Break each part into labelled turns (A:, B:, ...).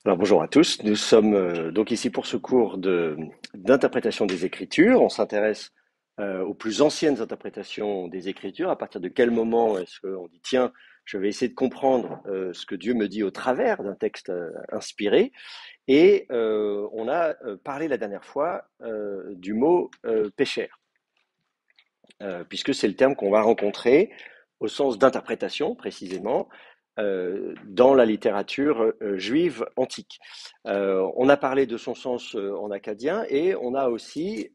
A: Alors bonjour à tous, nous sommes donc ici pour ce cours d'interprétation des Écritures. On s'intéresse aux plus anciennes interprétations des Écritures. À partir de quel moment est-ce qu'on dit tiens, je vais essayer de comprendre ce que Dieu me dit au travers d'un texte inspiré. Et on a parlé la dernière fois du mot péchère, puisque c'est le terme qu'on va rencontrer au sens d'interprétation précisément dans la littérature juive antique. On a parlé de son sens en akkadien et on s'est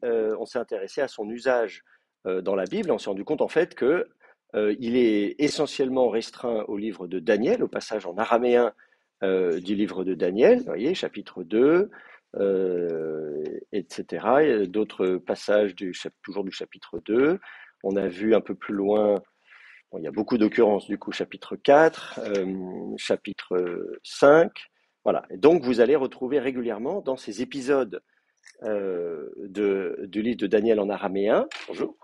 A: intéressé à son usage dans la Bible. On s'est rendu compte en fait que il est essentiellement restreint au livre de Daniel, au passage en araméen du livre de Daniel, vous voyez, chapitre 2, etc. Il y a d'autres passages toujours du chapitre 2. On a vu un peu plus loin, bon, il y a beaucoup d'occurrences du coup, chapitre 4, chapitre 5. Voilà. Et donc vous allez retrouver régulièrement dans ces épisodes du livre de Daniel en araméen, bonjour,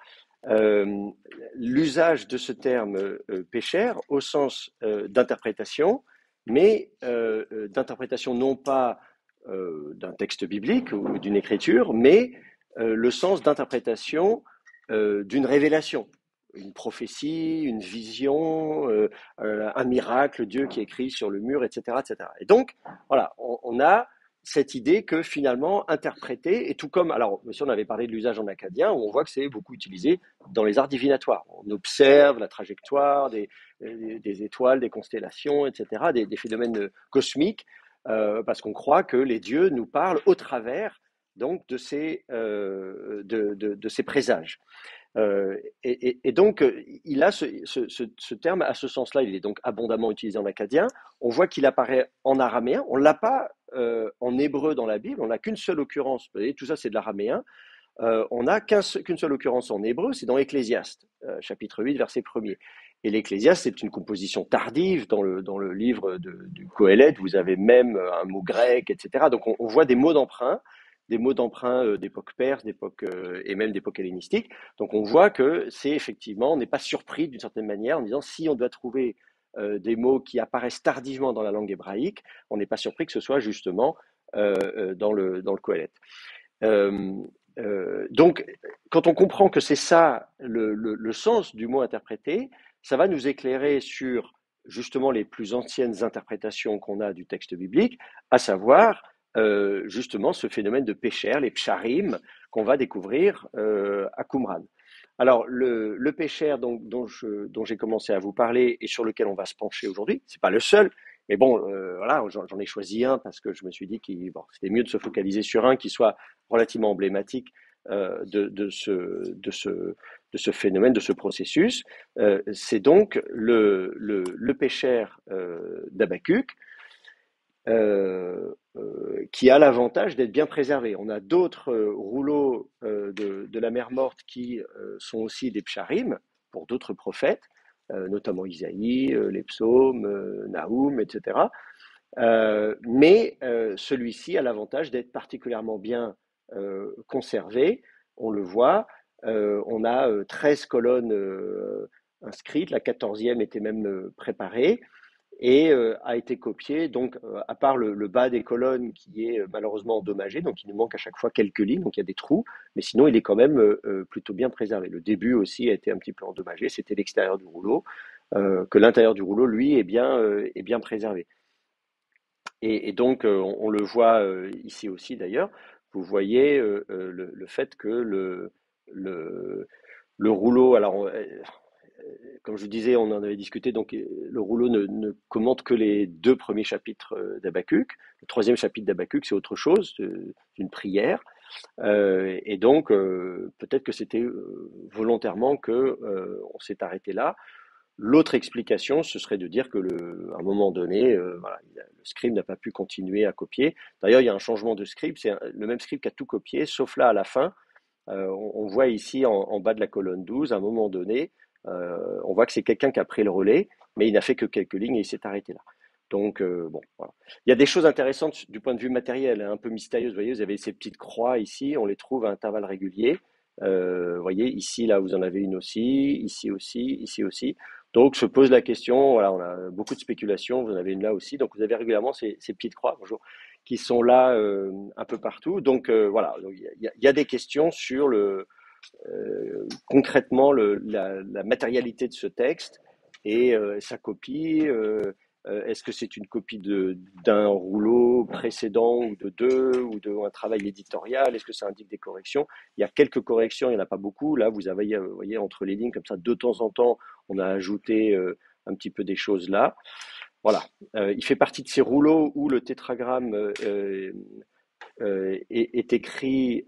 A: euh, l'usage de ce terme péchère au sens d'interprétation, mais d'interprétation non pas d'un texte biblique ou d'une écriture, mais le sens d'interprétation d'une révélation, une prophétie, une vision, un miracle, Dieu qui écrit sur le mur, etc., etc. Et donc, voilà, on a cette idée que finalement interpréter, et tout comme, alors si on avait parlé de l'usage en acadien, on voit que c'est beaucoup utilisé dans les arts divinatoires. On observe la trajectoire des étoiles, des constellations, etc., des phénomènes cosmiques, parce qu'on croit que les dieux nous parlent au travers donc de ces présages. Et donc, il a ce terme à ce sens-là, il est donc abondamment utilisé en akkadien. On voit qu'il apparaît en araméen. On ne l'a pas en hébreu dans la Bible. On n'a qu'une seule occurrence. Vous voyez, tout ça, c'est de l'araméen. On n'a qu'une seule occurrence en hébreu, c'est dans Ecclésiaste, chapitre 8, verset 1er. Et l'Ecclésiaste, c'est une composition tardive dans le livre du Qoéleth. Vous avez même un mot grec, etc. Donc, on voit des mots d'emprunt d'époque perse, et même d'époque hellénistique. Donc on voit que c'est effectivement, on n'est pas surpris d'une certaine manière en disant si on doit trouver des mots qui apparaissent tardivement dans la langue hébraïque, on n'est pas surpris que ce soit justement dans le Qoéleth. Euh, donc, quand on comprend que c'est ça le sens du mot interprété, ça va nous éclairer sur justement les plus anciennes interprétations qu'on a du texte biblique, à savoir justement ce phénomène de péchère, les psharim, qu'on va découvrir à Qumran. Alors, le péchère dont j'ai commencé à vous parler et sur lequel on va se pencher aujourd'hui, c'est pas le seul, mais bon, voilà, j'en ai choisi un parce que je me suis dit qu'il bon, c'était mieux de se focaliser sur un qui soit relativement emblématique de ce phénomène, de ce processus. C'est donc le péchère d'Habakkuk, qui a l'avantage d'être bien préservé. On a d'autres rouleaux de la mer Morte qui sont aussi des psharim pour d'autres prophètes, notamment Isaïe, les psaumes, Naoum, etc. Mais celui-ci a l'avantage d'être particulièrement bien conservé. On le voit, on a 13 colonnes inscrites, la 14e était même préparée et a été copiée, donc à part le bas des colonnes qui est malheureusement endommagé, donc il nous manque à chaque fois quelques lignes, donc il y a des trous, mais sinon il est quand même plutôt bien préservé. Le début aussi a été un petit peu endommagé, c'était l'extérieur du rouleau, que l'intérieur du rouleau, lui, est bien préservé. Et donc, on le voit ici aussi d'ailleurs, vous voyez le fait que le, le rouleau, alors comme je vous disais, on en avait discuté, donc le rouleau ne commente que les deux premiers chapitres d'Habakkuk. Le troisième chapitre d'Habakkuk, c'est autre chose, c'est une prière. Et donc, peut-être que c'était volontairement que on s'est arrêté là. L'autre explication, ce serait de dire que à un moment donné, voilà, le scribe n'a pas pu continuer à copier. D'ailleurs, il y a un changement de scribe, c'est le même scribe qui a tout copié, sauf là à la fin. On voit ici en bas de la colonne 12, à un moment donné, on voit que c'est quelqu'un qui a pris le relais, mais il n'a fait que quelques lignes et il s'est arrêté là. Donc, bon, voilà. Il y a des choses intéressantes du point de vue matériel, hein, un peu mystérieuses. Vous voyez, vous avez ces petites croix ici, on les trouve à intervalles réguliers. Vous voyez, ici, là, vous en avez une aussi, ici aussi, ici aussi. Donc se pose la question, voilà, on a beaucoup de spéculations, vous en avez une là aussi, donc vous avez régulièrement ces petites croix, bonjour, qui sont là un peu partout. Donc voilà, donc, il y a des questions sur concrètement la matérialité de ce texte et sa copie. Est-ce que c'est une copie d'un rouleau précédent ou de deux ou un travail éditorial? Est-ce que ça indique des corrections? Il y a quelques corrections, il n'y en a pas beaucoup. Là, vous avez, vous voyez, entre les lignes, comme ça, de temps en temps, on a ajouté un petit peu des choses là. Voilà. Il fait partie de ces rouleaux où le tétragramme est écrit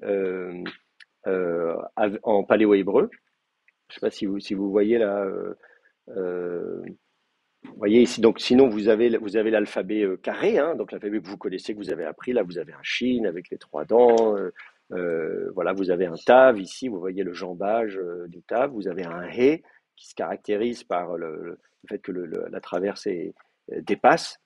A: en paléo-hébreu. Je ne sais pas si vous voyez là. Euh, vous voyez ici, donc sinon vous avez l'alphabet carré, hein, donc l'alphabet que vous connaissez, que vous avez appris. Là, vous avez un shin avec les trois dents. Voilà, vous avez un tav ici. Vous voyez le jambage du tav. Vous avez un he qui se caractérise par le fait que la traverse dépasse,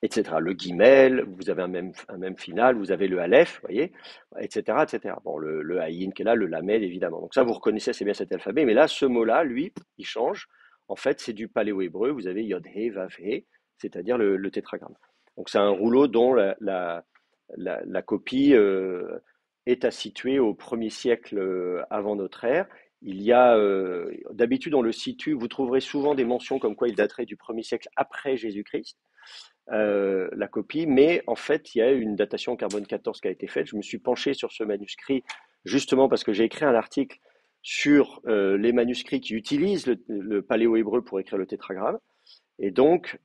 A: etc. Le guimel, vous avez un même final, vous avez le aleph, vous voyez, etc., etc. Bon, le haïn qui est là, le lamed, évidemment. Donc ça, vous reconnaissez assez bien cet alphabet, mais là, ce mot-là, lui, il change. En fait, c'est du paléo-hébreu, vous avez yod, he, vav, he, c'est-à-dire le tétragramme. Donc c'est un rouleau dont la copie est à situer au 1er siècle avant notre ère. Il y a, d'habitude, on le situe, vous trouverez souvent des mentions comme quoi il daterait du 1er siècle après Jésus-Christ, la copie, mais en fait, il y a une datation carbone 14 qui a été faite. Je me suis penché sur ce manuscrit justement parce que j'ai écrit un article sur les manuscrits qui utilisent le paléo-hébreu pour écrire le tétragramme. Et donc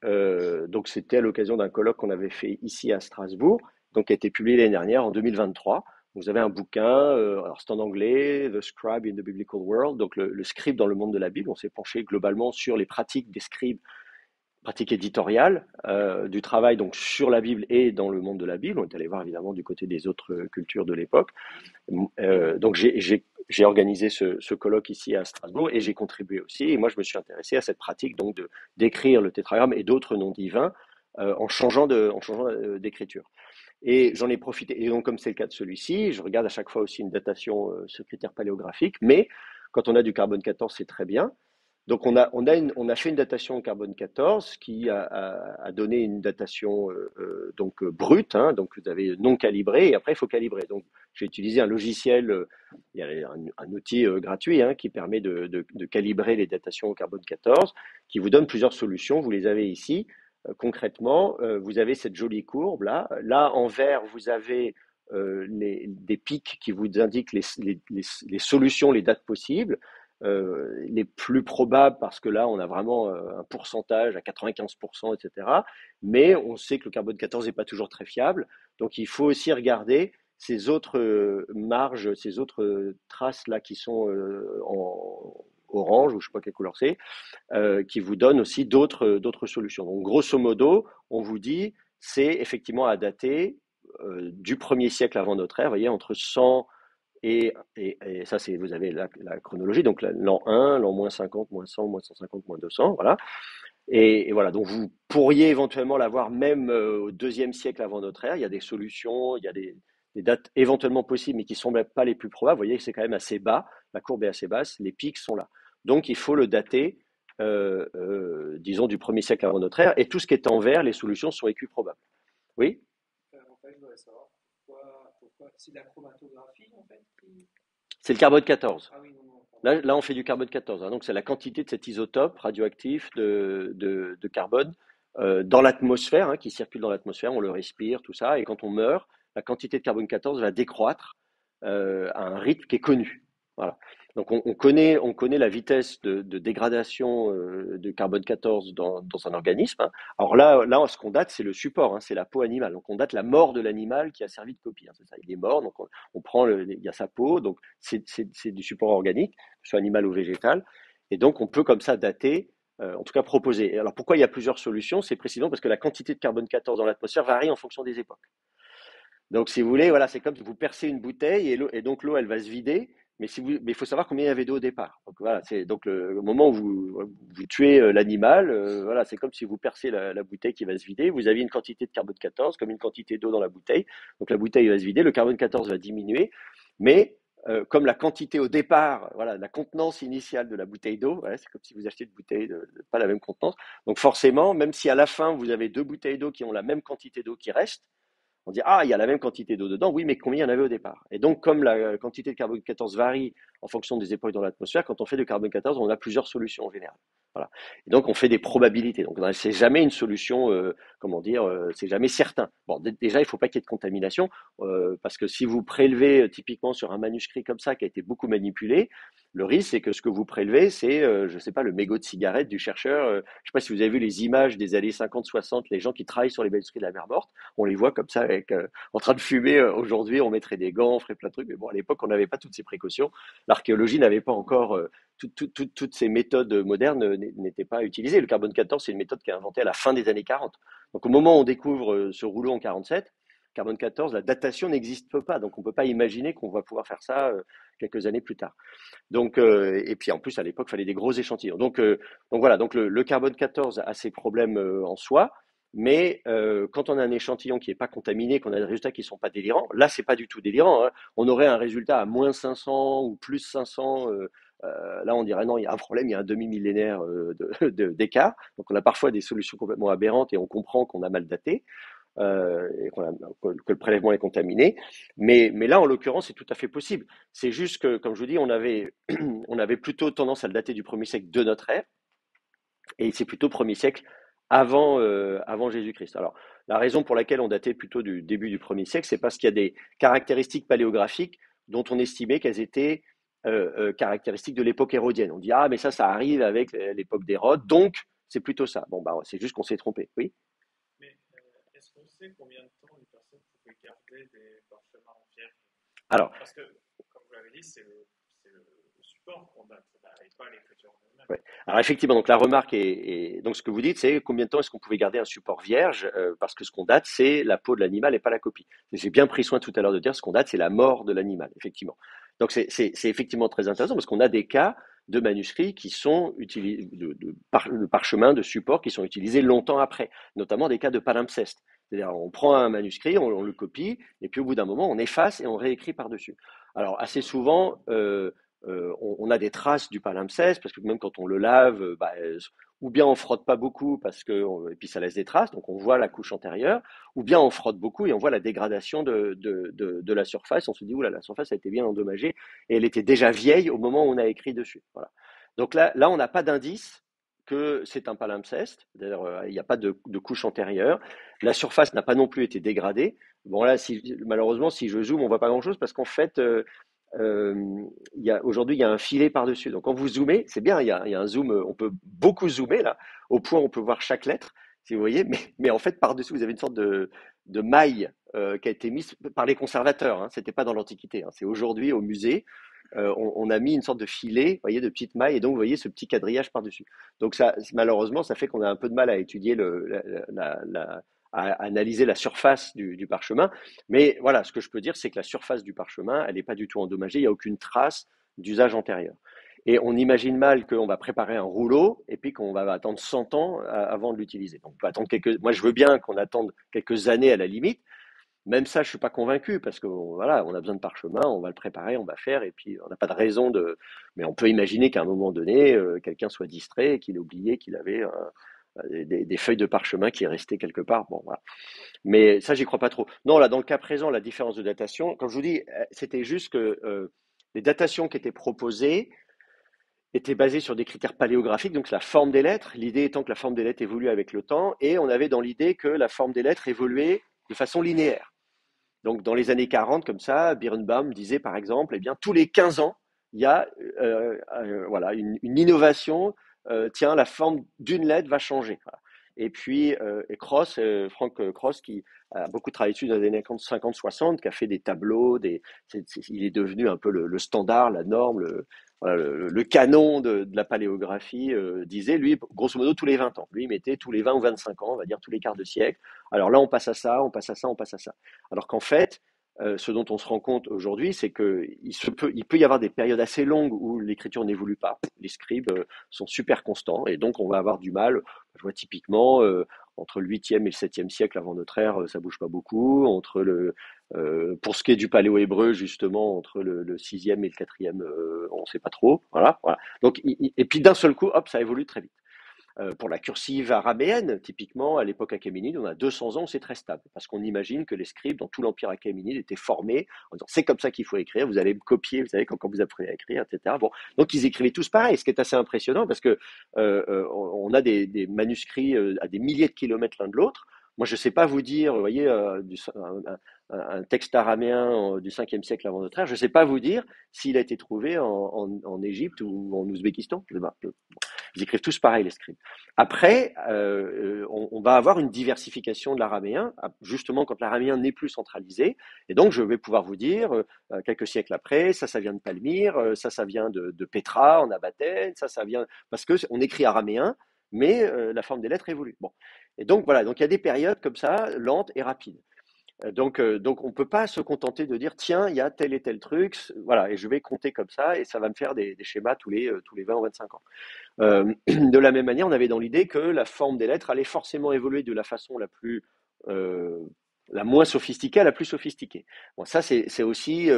A: c'était à l'occasion d'un colloque qu'on avait fait ici à Strasbourg, donc qui a été publié l'année dernière, en 2023. Vous avez un bouquin, alors c'est en anglais, The Scribe in the Biblical World, donc le scribe dans le monde de la Bible. On s'est penché globalement sur les pratiques des scribes, pratique éditoriale du travail donc sur la Bible et dans le monde de la Bible. On est allé voir évidemment du côté des autres cultures de l'époque. Donc j'ai organisé ce colloque ici à Strasbourg et j'ai contribué aussi. Et moi, je me suis intéressé à cette pratique donc d'écrire le tétragramme et d'autres noms divins en changeant d'écriture. Et j'en ai profité. Et donc, comme c'est le cas de celui-ci, je regarde à chaque fois aussi une datation ce critère paléographique. Mais quand on a du carbone 14, c'est très bien. Donc on a fait une datation au carbone 14 qui a donné une datation donc brute, hein, donc vous avez non calibré et après il faut calibrer. Donc j'ai utilisé un logiciel, il y a un outil gratuit hein, qui permet de calibrer les datations au carbone 14, qui vous donne plusieurs solutions. Vous les avez ici. Concrètement, vous avez cette jolie courbe là. Là en vert vous avez des pics qui vous indiquent les solutions, les dates possibles. Les plus probables parce que là on a vraiment un pourcentage à 95%, etc. Mais on sait que le carbone 14 n'est pas toujours très fiable, donc il faut aussi regarder ces autres marges, ces autres traces là qui sont en orange ou je sais pas quelle couleur c'est, qui vous donnent aussi d'autres solutions. Donc grosso modo, on vous dit c'est effectivement à dater du 1er siècle avant notre ère, vous voyez, entre 100 et ça, c'est, vous avez la chronologie, donc l'an 1, l'an moins 50, moins 100, moins 150, moins 200, voilà. Et voilà, donc vous pourriez éventuellement l'avoir même au 2e siècle avant notre ère. Il y a des solutions, il y a des dates éventuellement possibles, mais qui ne sont même pas les plus probables. Vous voyez que c'est quand même assez bas, la courbe est assez basse, les pics sont là. Donc il faut le dater, disons, du 1er siècle avant notre ère. Et tout ce qui est en vert, les solutions sont équiprobables. Oui?
B: En fait, je voudrais savoir pourquoi c'est de la chromatographie en fait
A: C'est le carbone 14.
B: Ah oui, non, non, pardon.
A: Là, on fait du carbone 14, hein, donc c'est la quantité de cet isotope radioactif de carbone dans l'atmosphère, hein, qui circule dans l'atmosphère, on le respire, tout ça, et quand on meurt, la quantité de carbone 14 va décroître à un rythme qui est connu. Voilà. Donc on connaît la vitesse de dégradation de carbone 14 dans un organisme, hein. Alors là, ce qu'on date, c'est le support, hein, c'est la peau animale. Donc on date la mort de l'animal qui a servi de copie, hein, c'est ça. Il est mort, donc on prend, il y a sa peau, donc c'est du support organique, que ce soit animal ou végétal. Et donc on peut comme ça dater, en tout cas proposer. Et alors pourquoi il y a plusieurs solutions? C'est précisément parce que la quantité de carbone 14 dans l'atmosphère varie en fonction des époques. Donc, si vous voulez, voilà, c'est comme si vous percez une bouteille et donc l'eau, elle va se vider. Mais il faut savoir combien il y avait d'eau au départ. Donc voilà, c'est donc le moment où vous tuez l'animal, voilà, c'est comme si vous percez la bouteille qui va se vider. Vous avez une quantité de carbone 14 comme une quantité d'eau dans la bouteille. Donc la bouteille va se vider, le carbone 14 va diminuer, mais comme la quantité au départ, voilà, la contenance initiale de la bouteille d'eau, voilà, c'est comme si vous achetiez une bouteille pas la même contenance. Donc forcément, même si à la fin vous avez deux bouteilles d'eau qui ont la même quantité d'eau qui reste, on dit, ah, il y a la même quantité d'eau dedans, oui, mais combien il y en avait au départ? Et donc, comme la quantité de carbone 14 varie en fonction des époques dans l'atmosphère, quand on fait de carbone 14, on a plusieurs solutions en général. Voilà. Et donc, on fait des probabilités. Donc, c'est jamais une solution, comment dire, c'est jamais certain. Bon, déjà, il ne faut pas qu'il y ait de contamination, parce que si vous prélevez typiquement sur un manuscrit comme ça qui a été beaucoup manipulé, le risque, c'est que ce que vous prélevez, c'est, je ne sais pas, le mégot de cigarette du chercheur. Je ne sais pas si vous avez vu les images des années 50-60, les gens qui travaillent sur les manuscrits de la mer Morte, on les voit comme ça avec, en train de fumer. Aujourd'hui, on mettrait des gants, on ferait plein de trucs. Mais bon, à l'époque, on n'avait pas toutes ces précautions. L'archéologie n'avait pas encore toutes ces méthodes modernes n'étaient pas utilisées. Le carbone 14, c'est une méthode qui est inventée à la fin des années 40. Donc, au moment où on découvre ce rouleau en 47, carbone 14, la datation n'existe pas. Donc, on ne peut pas imaginer qu'on va pouvoir faire ça quelques années plus tard. Donc, et puis en plus, à l'époque, il fallait des gros échantillons. Donc voilà, donc le carbone 14 a ses problèmes en soi, mais quand on a un échantillon qui n'est pas contaminé, qu'on a des résultats qui ne sont pas délirants, là, c'est pas du tout délirant, hein. On aurait un résultat à moins 500 ou plus 500. Là, on dirait non, il y a un problème, il y a un demi-millénaire d'écart. Donc, on a parfois des solutions complètement aberrantes et on comprend qu'on a mal daté et que le prélèvement est contaminé. Mais là, en l'occurrence, c'est tout à fait possible. C'est juste que, comme je vous dis, on avait plutôt tendance à le dater du premier siècle de notre ère, et c'est plutôt premier siècle avant Jésus-Christ. Alors, la raison pour laquelle on datait plutôt du début du premier siècle, c'est parce qu'il y a des caractéristiques paléographiques dont on estimait qu'elles étaient caractéristiques de l'époque hérodienne. On dit, ah, mais ça arrive avec l'époque d'Hérode, donc c'est plutôt ça. Bon, bah, c'est juste qu'on s'est trompé, oui.
B: Mais est-ce qu'on sait combien de temps les personnes pouvaient garder des parchemins en vierge?
A: Alors,
B: Parce que, comme vous l'avez dit, c'est le support qu'on date, et pas l'écriture en elle-même.
A: ouais. Alors effectivement, donc la remarque donc ce que vous dites, c'est combien de temps est-ce qu'on pouvait garder un support vierge, parce que ce qu'on date, c'est la peau de l'animal et pas la copie. J'ai bien pris soin tout à l'heure de dire ce qu'on date, c'est la mort de l'animal, effectivement. Donc c'est effectivement très intéressant parce qu'on a des cas de manuscrits qui sont utilisés, de parchemins, de supports qui sont utilisés longtemps après, notamment des cas de palimpseste. C'est-à-dire, on prend un manuscrit, on le copie, et puis au bout d'un moment, on efface et on réécrit par-dessus. Alors, assez souvent, on a des traces du palimpseste, parce que même quand on le lave, ou bien on frotte pas beaucoup, et puis ça laisse des traces, donc on voit la couche antérieure, ou bien on frotte beaucoup et on voit la dégradation de la surface. On se dit, oula, la surface a été bien endommagée, et elle était déjà vieille au moment où on a écrit dessus. Voilà. Donc là on n'a pas d'indice que c'est un palimpseste. D'ailleurs, il n'y a pas de couche antérieure. La surface n'a pas non plus été dégradée. Bon là, malheureusement, si je zoome, on voit pas grand-chose parce qu'en fait, aujourd'hui, il y a un filet par-dessus. Donc, quand vous zoomez, c'est bien, il y a un zoom, on peut beaucoup zoomer là, au point où on peut voir chaque lettre, si vous voyez, mais en fait, par-dessus, vous avez une sorte de maille qui a été mise par les conservateurs. Hein, c'était pas dans l'Antiquité, hein, c'est aujourd'hui au musée. On a mis une sorte de filet, vous voyez, de petites mailles, et donc vous voyez ce petit quadrillage par-dessus. Donc ça, malheureusement, ça fait qu'on a un peu de mal à étudier à analyser la surface du parchemin. Mais voilà, ce que je peux dire, c'est que la surface du parchemin, elle n'est pas du tout endommagée, il n'y a aucune trace d'usage antérieur. Et on imagine mal qu'on va préparer un rouleau et puis qu'on va attendre 100 ans avant de l'utiliser. Donc, on peut attendre moi, je veux bien qu'on attende quelques années à la limite. Même ça, je suis pas convaincu parce que voilà, on a besoin de parchemin, on va le préparer, on va faire, et puis on n'a pas de raison de. Mais on peut imaginer qu'à un moment donné, quelqu'un soit distrait et qu'il ait oublié qu'il avait des feuilles de parchemin qui restaient quelque part. Bon, voilà. Mais ça, j'y crois pas trop. Non, là, dans le cas présent, la différence de datation, comme je vous dis, c'était juste que les datations qui étaient proposées étaient basées sur des critères paléographiques, donc c'est la forme des lettres. L'idée étant que la forme des lettres évolue avec le temps, et on avait dans l'idée que la forme des lettres évoluait de façon linéaire. Donc, dans les années 40, comme ça, Birnbaum disait par exemple, eh bien, tous les 15 ans, il y a voilà, une innovation. Tiens, la forme d'une lettre va changer. Voilà. Et puis, Frank Cross, qui a beaucoup travaillé dessus dans les années 50-60, qui a fait des tableaux, il est devenu un peu le standard, la norme, voilà, le canon de la paléographie, disait, lui, grosso modo, tous les 20 ans. Lui, il mettait tous les 20 ou 25 ans, on va dire tous les quarts de siècle. Alors là, on passe à ça, on passe à ça, on passe à ça. Alors qu'en fait, ce dont on se rend compte aujourd'hui, c'est qu'il peut y avoir des périodes assez longues où l'écriture n'évolue pas. Les scribes sont super constants et donc on va avoir du mal. Je vois typiquement entre le 8e et le 7e siècle avant notre ère, ça bouge pas beaucoup. Pour ce qui est du paléo-hébreu, justement, entre le 6e et le 4e, on ne sait pas trop. Voilà, voilà. Donc, et puis d'un seul coup, hop, ça évolue très vite. Pour la cursive araméenne, typiquement, à l'époque achéménide, on a 200 ans, c'est très stable, parce qu'on imagine que les scribes dans tout l'empire achéménide étaient formés en disant c'est comme ça qu'il faut écrire, vous allez me copier, vous savez, quand vous apprenez à écrire, etc. Bon, donc ils écrivaient tous pareil, ce qui est assez impressionnant, parce que on a des manuscrits à des milliers de kilomètres l'un de l'autre. Moi, je ne sais pas vous dire, vous voyez, un texte araméen du 5e siècle avant notre ère, je ne sais pas vous dire s'il a été trouvé en Égypte ou en Ouzbékistan. Ils écrivent tous pareil, les scribes. Après, on va avoir une diversification de l'araméen, justement quand l'araméen n'est plus centralisé. Et donc, je vais pouvoir vous dire, quelques siècles après, ça vient de Palmyre, ça vient de Pétra en Abathène, ça vient... Parce qu'on écrit araméen, mais la forme des lettres évolue. Bon. Et donc, voilà, donc il y a des périodes comme ça, lentes et rapides. Donc on ne peut pas se contenter de dire tiens, il y a tel et tel truc, voilà, et je vais compter comme ça, et ça va me faire des schémas tous les 20 ou 25 ans. De la même manière, on avait dans l'idée que la forme des lettres allait forcément évoluer de la façon la moins sophistiquée à la plus sophistiquée. Bon, ça, c'est aussi,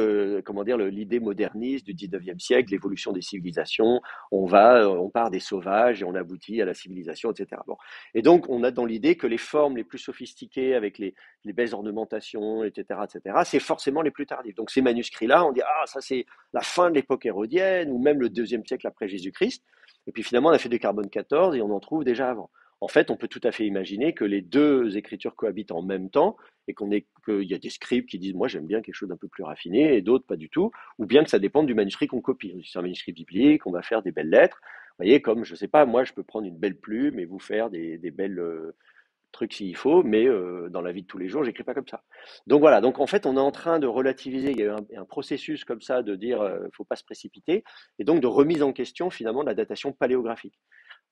A: comment dire, l'idée moderniste du 19e siècle, l'évolution des civilisations. On part des sauvages et on aboutit à la civilisation, etc. Bon. Et donc, on a dans l'idée que les formes les plus sophistiquées, avec les belles ornementations, etc., c'est forcément les plus tardives. Donc, ces manuscrits-là, on dit, ah, ça, c'est la fin de l'époque hérodienne, ou même le 2e siècle après Jésus-Christ. Et puis finalement, on a fait du carbone 14 et on en trouve déjà avant. En fait, on peut tout à fait imaginer que les deux écritures cohabitent en même temps et qu'il y a des scribes qui disent moi j'aime bien quelque chose d'un peu plus raffiné et d'autres pas du tout, ou bien que ça dépend du manuscrit qu'on copie. Si c'est un manuscrit biblique, on va faire des belles lettres. Vous voyez, comme je sais pas, moi je peux prendre une belle plume et vous faire des belles trucs s'il faut, mais dans la vie de tous les jours, j'écris pas comme ça. Donc voilà, donc en fait, on est en train de relativiser, il y a eu un processus comme ça de dire faut pas se précipiter, et donc de remise en question finalement de la datation paléographique.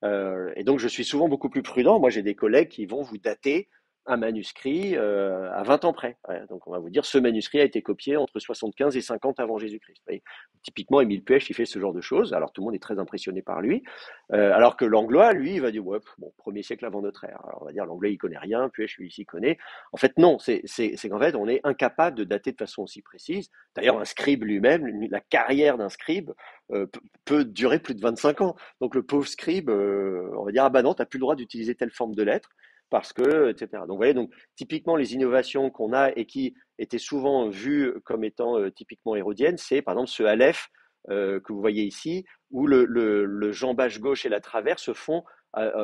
A: Et donc, je suis souvent beaucoup plus prudent. Moi, j'ai des collègues qui vont vous dater un manuscrit à 20 ans près. Ouais, donc, on va vous dire, ce manuscrit a été copié entre 75 et 50 avant Jésus-Christ. Vous voyez, typiquement, Émile Puech, il fait ce genre de choses. Alors, tout le monde est très impressionné par lui. Alors que l'anglois, lui, il va dire, ouais, bon, 1er siècle avant notre ère. Alors, on va dire, l'anglais, il connaît rien. Puech, lui, il s'y connaît. En fait, non. C'est qu'en fait, on est incapable de dater de façon aussi précise. D'ailleurs, un scribe lui-même, la carrière d'un scribe peut durer plus de 25 ans. Donc le pauvre scribe, on va dire ah bah non, t'as plus le droit d'utiliser telle forme de lettre parce que etc. Donc vous voyez, donc typiquement les innovations qu'on a et qui étaient souvent vues comme étant typiquement hérodiennes, c'est par exemple ce aleph que vous voyez ici où le jambage gauche et la traverse se font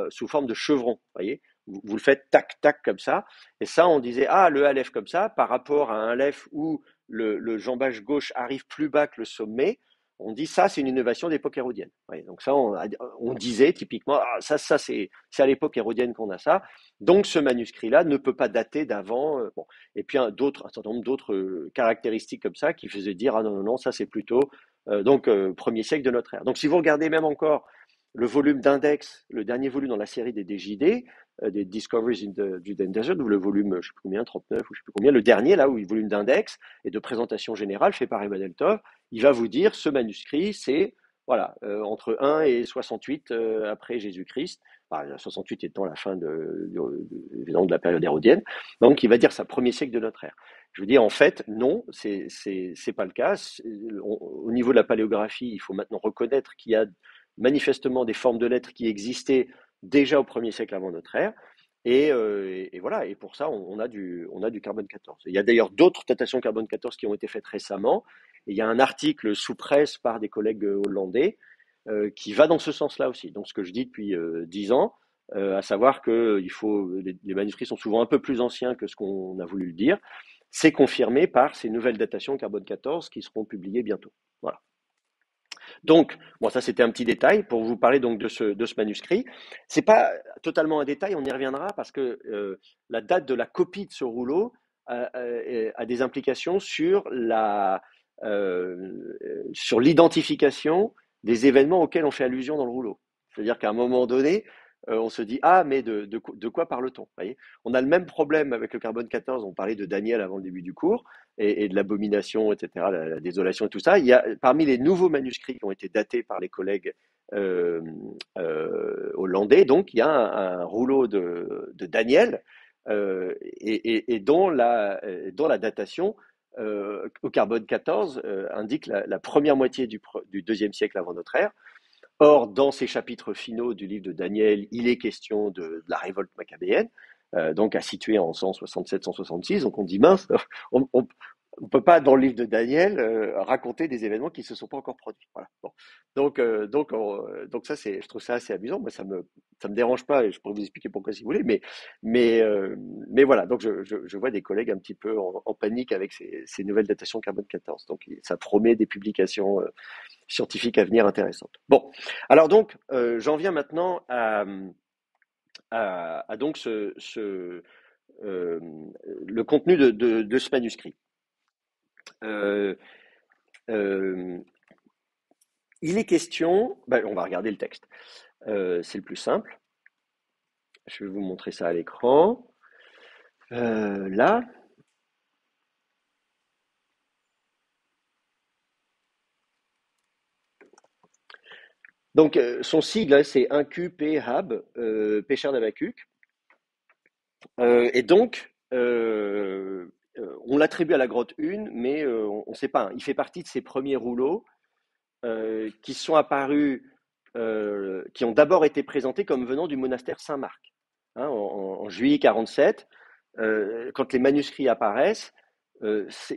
A: sous forme de chevron. Vous voyez, vous le faites tac tac comme ça, et ça on disait ah le aleph comme ça par rapport à un aleph où le jambage gauche arrive plus bas que le sommet. On dit ça, c'est une innovation d'époque hérodienne. Ouais, donc ça, on disait typiquement, ah, ça c'est à l'époque hérodienne qu'on a ça. Donc ce manuscrit-là ne peut pas dater d'avant. Bon. Et puis un certain nombre d'autres caractéristiques comme ça qui faisaient dire, ah non, non, non, ça c'est plutôt premier siècle de notre ère. Donc si vous regardez même encore le volume d'index, le dernier volume dans la série des DJD, des Discoveries in the Judean Desert, ou le volume, je ne sais plus combien, 39 ou je ne sais plus combien, le dernier là où le volume d'index et de présentation générale fait par Emmanuel Tov, il va vous dire ce manuscrit, c'est voilà, entre 1 et 68 après Jésus-Christ, enfin, 68 étant la fin évidemment de la période hérodienne, donc il va dire ça, premier siècle de notre ère. Je veux dire, en fait, non, c'est pas le cas. Au niveau de la paléographie, il faut maintenant reconnaître qu'il y a manifestement des formes de lettres qui existaient déjà au 1er siècle avant notre ère. Et voilà, et pour ça, on a du carbone 14. Il y a d'ailleurs d'autres datations carbone 14 qui ont été faites récemment. Et il y a un article sous presse par des collègues hollandais qui va dans ce sens-là aussi. Donc ce que je dis depuis 10 ans, à savoir que les manuscrits sont souvent un peu plus anciens que ce qu'on a voulu le dire, c'est confirmé par ces nouvelles datations carbone 14 qui seront publiées bientôt. Voilà. Donc, bon, ça c'était un petit détail pour vous parler donc de ce manuscrit. C'est pas totalement un détail, on y reviendra parce que la date de la copie de ce rouleau a des implications sur l'identification des événements auxquels on fait allusion dans le rouleau. C'est-à-dire qu'à un moment donné, on se dit, ah, mais de quoi parle-t-on? Vous voyez. On a le même problème avec le carbone 14. On parlait de Daniel avant le début du cours et de l'abomination, etc., la désolation et tout ça. Il y a, parmi les nouveaux manuscrits qui ont été datés par les collègues euh, hollandais, donc il y a un rouleau de Daniel et dont la datation au carbone 14 indique la première moitié du deuxième siècle avant notre ère. Or, dans ces chapitres finaux du livre de Daniel, il est question de la révolte machabéenne, donc à situer en 167-166. Donc on dit mince, on ne peut pas dans le livre de Daniel raconter des événements qui ne se sont pas encore produits. Voilà. Bon. Donc ça, je trouve ça assez amusant. Moi, ça me dérange pas et je pourrais vous expliquer pourquoi si vous voulez. Mais, euh, mais voilà, donc je vois des collègues un petit peu en panique avec ces nouvelles datations carbone 14. Donc ça promet des publications scientifiques à venir intéressantes. Bon, alors donc, j'en viens maintenant à donc euh, le contenu de ce manuscrit. Euh, euh, il est question, ben, on va regarder le texte, c'est le plus simple. Je vais vous montrer ça à l'écran. Là, donc son sigle, hein, c'est 1QP-HAB, pêcheur d'Habacuc. Et donc, on l'attribue à la grotte 1, mais on ne sait pas. Hein. Il fait partie de ces premiers rouleaux qui sont apparus, qui ont d'abord été présentés comme venant du monastère Saint-Marc. Hein, en juillet 47, quand les manuscrits apparaissent,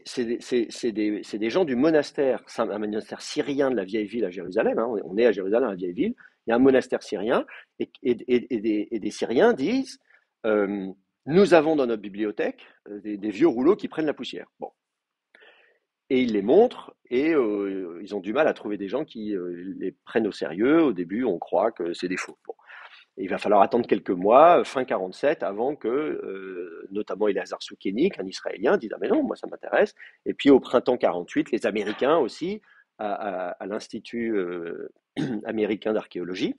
A: c'est des gens du monastère, un monastère syrien de la vieille ville à Jérusalem. Hein, on est à Jérusalem, la vieille ville. Il y a un monastère syrien et des Syriens disent nous avons dans notre bibliothèque des vieux rouleaux qui prennent la poussière. Bon. Et ils les montrent et ils ont du mal à trouver des gens qui les prennent au sérieux. Au début, on croit que c'est des faux. Bon. Et il va falloir attendre quelques mois, fin 47, avant que, notamment Elazar Soukienik, un Israélien, dise ah mais non, moi ça m'intéresse. Et puis au printemps 48, les Américains aussi, à l'Institut américain d'archéologie,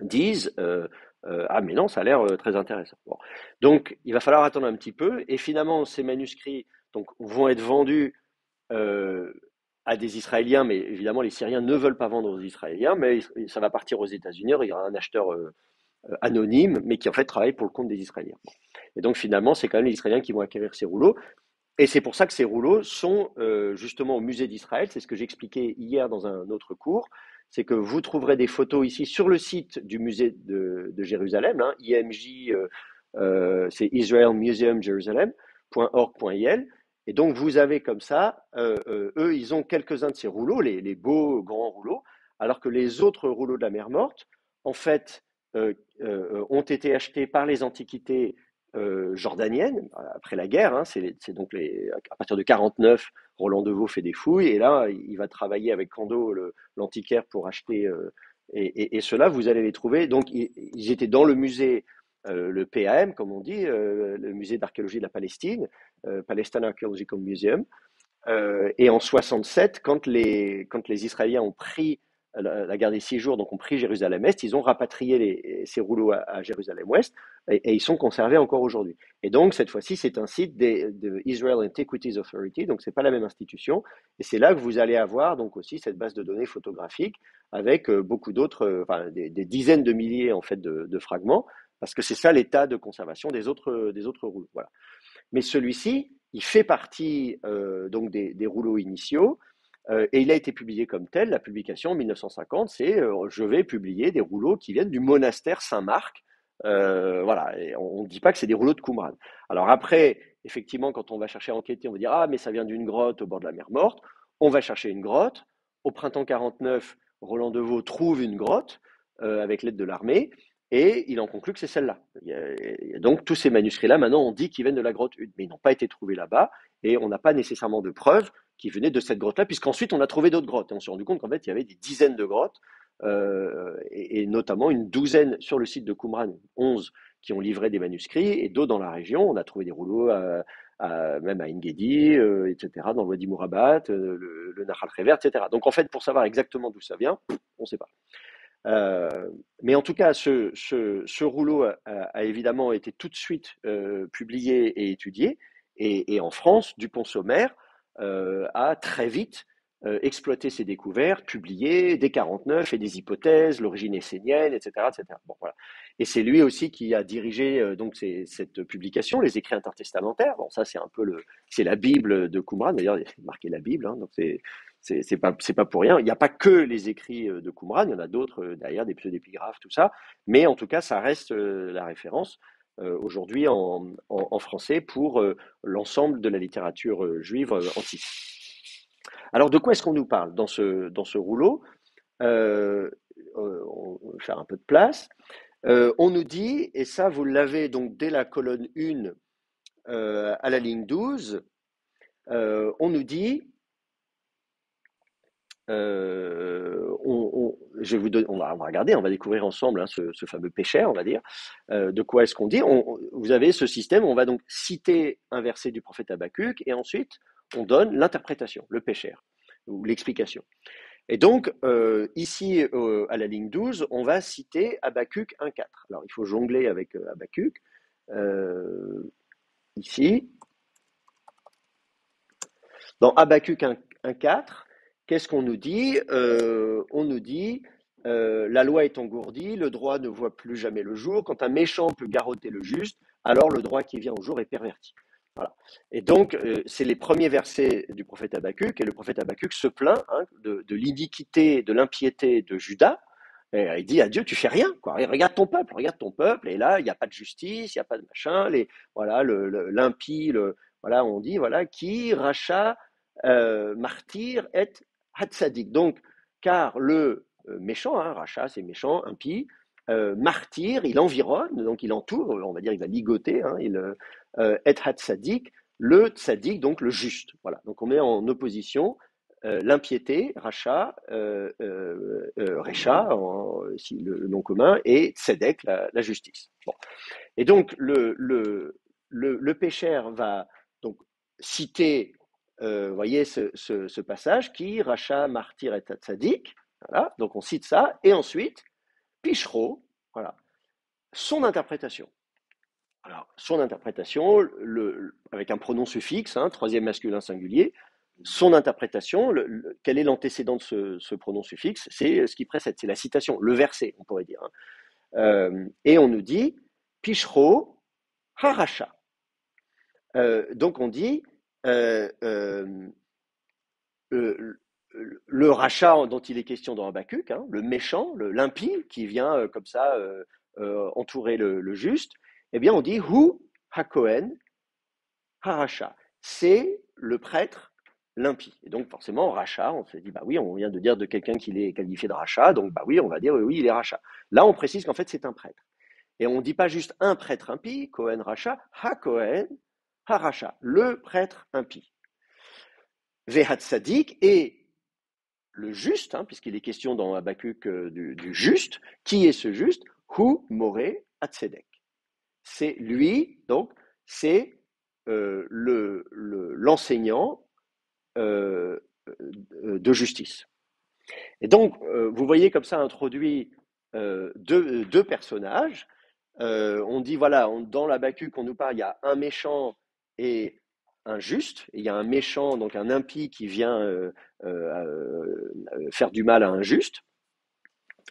A: disent ah mais non, ça a l'air très intéressant. Bon. Donc il va falloir attendre un petit peu. Et finalement, ces manuscrits donc, vont être vendus euh, à des Israéliens, mais évidemment les Syriens ne veulent pas vendre aux Israéliens, mais ça va partir aux États-Unis. Il y aura un acheteur anonyme, mais qui en fait travaille pour le compte des Israéliens. Et donc finalement, c'est quand même les Israéliens qui vont acquérir ces rouleaux. Et c'est pour ça que ces rouleaux sont justement au musée d'Israël. C'est ce que j'expliquais hier dans un autre cours. C'est que vous trouverez des photos ici sur le site du musée de Jérusalem, hein, IMJ, c'est Israel Museum Jerusalem.org.il. Et donc vous avez comme ça, eux, ils ont quelques-uns de ces rouleaux, les beaux grands rouleaux, alors que les autres rouleaux de la mer Morte, en fait, ont été achetés par les antiquités jordaniennes après la guerre. Hein, c'est donc à partir de 49, Roland Devaux fait des fouilles et là il va travailler avec Cando l'antiquaire pour acheter et ceux-là vous allez les trouver. Donc ils étaient dans le musée. Le PAM, comme on dit, le musée d'archéologie de la Palestine, Palestine Archaeological Museum, et en 67, quand les Israéliens ont pris la guerre des 6 jours, donc ont pris Jérusalem-Est, ils ont rapatrié ces rouleaux à Jérusalem-Ouest et ils sont conservés encore aujourd'hui. Et donc, cette fois-ci, c'est un site de Israel Antiquities Authority, donc c'est pas la même institution. Et c'est là que vous allez avoir donc aussi cette base de données photographique avec beaucoup d'autres, enfin, des dizaines de milliers en fait de fragments, parce que c'est ça l'état de conservation des autres rouleaux. Voilà. Mais celui-ci, il fait partie donc des rouleaux initiaux et il a été publié comme tel. La publication en 1950, c'est je vais publier des rouleaux qui viennent du monastère Saint-Marc. Voilà, et on ne dit pas que c'est des rouleaux de Qumran. Alors après, effectivement, quand on va chercher à enquêter, on va dire ah mais ça vient d'une grotte au bord de la mer Morte. On va chercher une grotte. Au printemps 49, Roland Devaux trouve une grotte avec l'aide de l'armée. Et il en conclut que c'est celle-là. Donc tous ces manuscrits-là, maintenant, on dit qu'ils viennent de la grotte 1, mais ils n'ont pas été trouvés là-bas, et on n'a pas nécessairement de preuves qu'ils venaient de cette grotte-là, puisqu'ensuite on a trouvé d'autres grottes. Et on s'est rendu compte qu'en fait, il y avait des dizaines de grottes, et notamment une douzaine sur le site de Qumran, 11 qui ont livré des manuscrits, et d'autres dans la région. On a trouvé des rouleaux même à Engedi, etc., dans le Wadi Mourabat, le Nahal Rever, etc. Donc en fait, pour savoir exactement d'où ça vient, on ne sait pas. Mais en tout cas, ce rouleau a évidemment été tout de suite publié et étudié. Et en France, Dupont-Sommer a très vite exploité ses découvertes, publié des 49 et des hypothèses, l'origine essénienne, etc., etc. Bon, voilà. Et c'est lui aussi qui a dirigé donc cette publication, les écrits intertestamentaires. Bon, ça c'est un peu c'est la Bible de Qumran. D'ailleurs, il est marqué la Bible, hein, donc c'est pas pour rien. Il n'y a pas que les écrits de Qumran, il y en a d'autres derrière, des pseudépigraphes, tout ça. Mais en tout cas, ça reste la référence aujourd'hui en français pour l'ensemble de la littérature juive antique. Alors, de quoi est-ce qu'on nous parle dans ce rouleau? euh, on va faire un peu de place. On nous dit, et ça vous l'avez donc dès la colonne 1 à la ligne 12, on nous dit je vais vous donner, on va regarder, on va découvrir ensemble hein, ce fameux pécher, on va dire. De quoi est-ce qu'on dit vous avez ce système, on va donc citer un verset du prophète Habakkuk et ensuite on donne l'interprétation, le pécher ou l'explication. Et donc, ici, à la ligne 12, on va citer Habakkuk 1.4. Alors, il faut jongler avec Habakkuk. Ici, dans Habakkuk 1.4, qu'est-ce qu'on nous dit on nous dit la loi est engourdie, le droit ne voit plus jamais le jour. Quand un méchant peut garrotter le juste, alors le droit qui vient au jour est perverti. Voilà. Et donc, c'est les premiers versets du prophète Habakkuk, et le prophète Habakkuk se plaint hein, de l'iniquité, de l'impiété de Juda. Et il dit à Dieu, tu fais rien, quoi. Et regarde ton peuple, et là, il n'y a pas de justice, il n'y a pas de machin, voilà, l'impie, voilà, on dit, voilà, qui racha martyr et hatzadik. Donc, car le méchant, hein, rachat, c'est méchant, impie, martyr, il environne, donc il entoure, on va dire, il va ligoter, hein, et hatzadik, le tzadik, donc le juste. Voilà. Donc on met en opposition l'impiété, rachat, recha, si le nom commun, et tzedek, la justice. Bon. Et donc le pécheur va donc citer, voyez ce passage qui racha martyr et tzaddik, voilà, donc on cite ça, et ensuite Pichero, voilà, son interprétation. Alors son interprétation, avec un pronom suffixe, hein, troisième masculin singulier, son interprétation, quel est l'antécédent de ce pronom suffixe? C'est ce qui précède, c'est la citation, le verset, on pourrait dire. Hein. Et on nous dit Pichero Haracha. Donc on dit le rachat dont il est question dans Habakkuk, hein, le méchant, l'impie qui vient comme ça entourer le juste, eh bien on dit Hu HaKohen Haracha. C'est le prêtre l'impie. Et donc forcément, rachat, on se dit, bah oui, on vient de dire de quelqu'un qu'il est qualifié de rachat, donc bah oui, on va dire oui, il est rachat. Là, on précise qu'en fait, c'est un prêtre. Et on ne dit pas juste un prêtre impie, Cohen Racha, Ha Cohen, Ha Racha, le prêtre impie. Vehat Sadik et le juste, hein, puisqu'il est question dans Habakkuk du juste. Qui est ce juste? Hu Moré Hatzedek. C'est lui, donc, c'est l'enseignant de justice. Et donc, vous voyez comme ça introduit deux personnages. On dit, voilà, dans l'Habakkuk, on nous parle, il y a un méchant et un juste, et il y a un méchant, donc un impie qui vient faire du mal à un juste.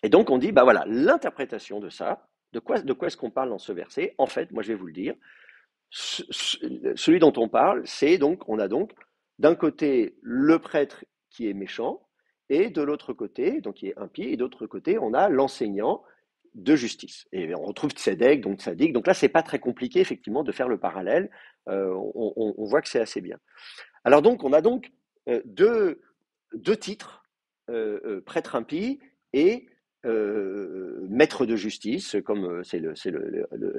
A: Et donc on dit, bah voilà, l'interprétation de ça, de quoi est-ce qu'on parle dans ce verset? En fait, moi je vais vous le dire, celui dont on parle, c'est donc, on a donc d'un côté le prêtre qui est méchant, et de l'autre côté, donc qui est impie, et d'autre côté, on a l'enseignant de justice. Et on retrouve Tzedek, donc Tzadik. Donc là, c'est pas très compliqué, effectivement, de faire le parallèle. On voit que c'est assez bien. Alors donc, on a donc deux titres, prêtre impie et maître de justice, comme c'est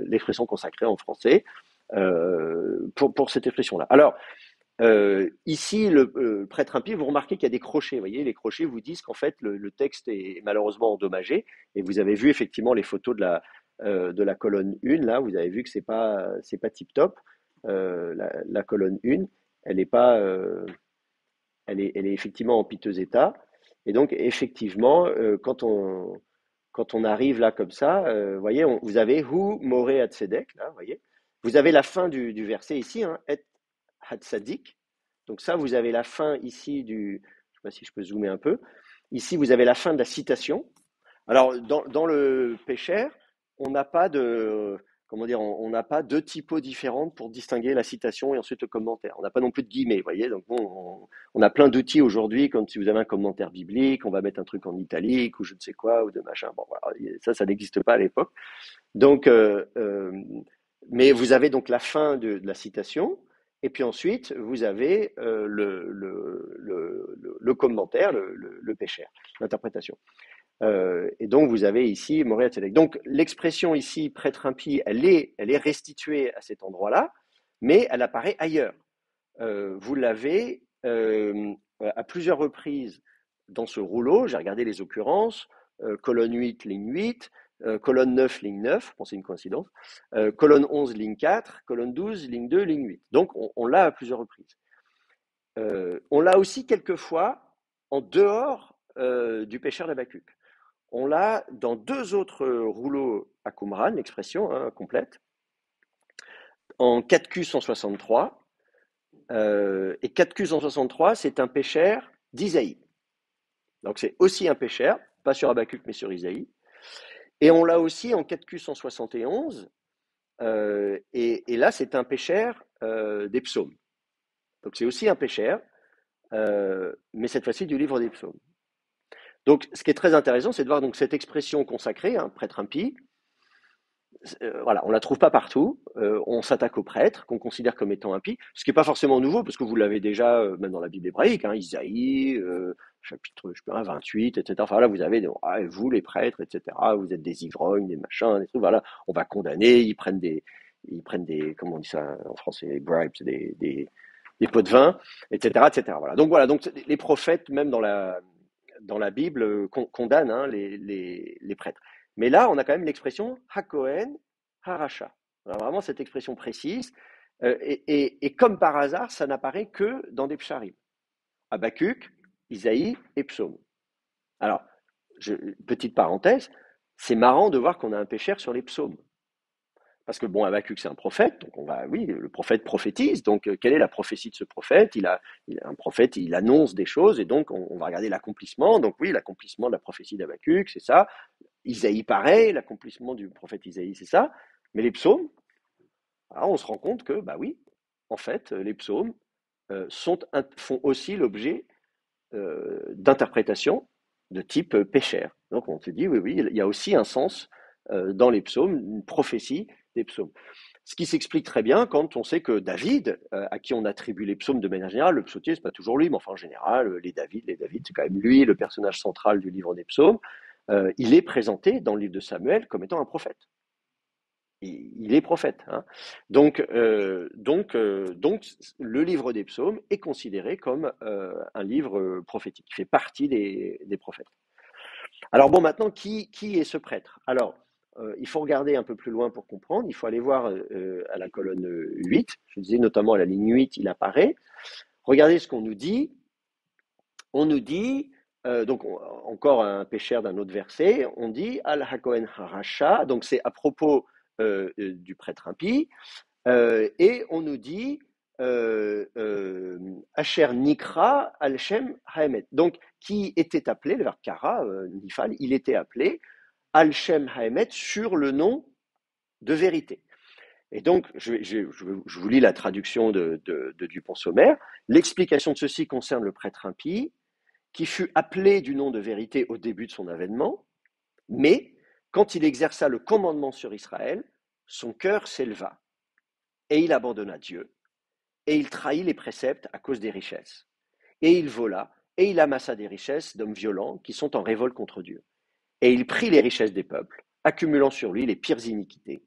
A: l'expression consacrée en français, pour cette expression-là. Alors, ici, le prêtre impie, vous remarquez qu'il y a des crochets. Vous voyez, les crochets vous disent qu'en fait, le texte est malheureusement endommagé. Et vous avez vu effectivement les photos de la colonne 1. Là, vous avez vu que c'est pas tip top. La colonne 1, elle est pas, elle est effectivement en piteux état. Et donc, effectivement, quand quand on arrive là comme ça, vous voyez, vous avez Hu Moré Hatzedek, là, vous voyez. Vous avez la fin du verset ici, hein, Et Hatzadik. Donc ça, vous avez la fin ici du, je ne sais pas si je peux zoomer un peu. Ici, vous avez la fin de la citation. Alors, dans le péchère, on n'a pas de, comment dire, on n'a pas deux typos différentes pour distinguer la citation et ensuite le commentaire. On n'a pas non plus de guillemets, vous voyez. Donc, bon, on a plein d'outils aujourd'hui, comme si vous avez un commentaire biblique, on va mettre un truc en italique ou je ne sais quoi, ou de machin. Bon, voilà, ça n'existe pas à l'époque. Donc, mais vous avez donc la fin de la citation, et puis ensuite, vous avez le commentaire, le péchère, l'interprétation. Et donc, vous avez ici Moréat Tzedek. Donc, l'expression ici, prêtre impie, elle est restituée à cet endroit-là, mais elle apparaît ailleurs. Vous l'avez à plusieurs reprises dans ce rouleau. J'ai regardé les occurrences. Colonne 8, ligne 8. Colonne 9, ligne 9. Bon, c'est une coïncidence. Colonne 11, ligne 4. Colonne 12, ligne 2, ligne 8. Donc, on l'a à plusieurs reprises. On l'a aussi quelquefois en dehors du pécheur d'Habakkuk. On l'a dans deux autres rouleaux à Qumran, l'expression complète, en 4Q 163. Et 4Q 163, c'est un péchère d'Isaïe. Donc c'est aussi un péchère, pas sur Habakkuk, mais sur Isaïe. Et on l'a aussi en 4Q 171, et là c'est un péchère des psaumes. Donc c'est aussi un péchère, mais cette fois-ci du livre des psaumes. Donc ce qui est très intéressant, c'est de voir donc cette expression consacrée, prêtre impie. Voilà, on ne la trouve pas partout. On s'attaque aux prêtres, qu'on considère comme étant impies, ce qui n'est pas forcément nouveau, parce que vous l'avez déjà, même dans la Bible hébraïque, Isaïe, chapitre 28, etc. Enfin là, vous avez, vous les prêtres, etc., vous êtes des ivrognes, des machins, des trucs, voilà, on va condamner, ils prennent des, comment on dit ça en français, des bribes, des pots de vin, etc., etc. Voilà. Donc les prophètes, même dans la Bible, condamnent les prêtres. Mais là, on a quand même l'expression Hakohen Haracha. On a vraiment cette expression précise. Et comme par hasard, ça n'apparaît que dans des psharim. Habakkuk, Isaïe et Psaume. Alors, petite parenthèse, c'est marrant de voir qu'on a un péchère sur les psaumes. Parce que bon, Habakkuk, c'est un prophète, donc oui, le prophète prophétise, donc quelle est la prophétie de ce prophète? Un prophète, il annonce des choses, et donc on va regarder l'accomplissement. Donc oui, l'accomplissement de la prophétie d'Habakkuk, c'est ça. Isaïe pareil, l'accomplissement du prophète Isaïe, c'est ça. Mais les psaumes, alors on se rend compte que, bah oui, en fait, les psaumes font aussi l'objet d'interprétations de type péchère. Donc on se dit, oui, il y a aussi un sens dans les psaumes, une prophétie des psaumes. Ce qui s'explique très bien quand on sait que David, à qui on attribue les psaumes de manière générale, le psautier, c'est pas toujours lui, mais enfin en général, les David, c'est quand même lui, le personnage central du livre des psaumes. Il est présenté dans le livre de Samuel comme étant un prophète. Il est prophète. Donc, le livre des psaumes est considéré comme un livre prophétique, qui fait partie des prophètes. Alors bon, maintenant, qui est ce prêtre? Alors, il faut regarder un peu plus loin pour comprendre. Il faut aller voir à la colonne 8. Je disais notamment à la ligne 8, il apparaît. Regardez ce qu'on nous dit. On nous dit, donc encore un péchère d'un autre verset, on dit Al-Hakohen Harasha, donc c'est à propos du prêtre impie, et on nous dit Asher Nikra Al-Shem Haemet, donc qui était appelé, le verbe kara, Nifal, il était appelé Al-Shem Haemet sur le nom de vérité. Et donc, je vous lis la traduction de Dupont-Sommer. L'explication de ceci concerne le prêtre impie, qui fut appelé du nom de vérité au début de son avènement, mais quand il exerça le commandement sur Israël, son cœur s'éleva, et il abandonna Dieu, et il trahit les préceptes à cause des richesses. Et il vola, et il amassa des richesses d'hommes violents qui sont en révolte contre Dieu. Et il prit les richesses des peuples, accumulant sur lui les pires iniquités.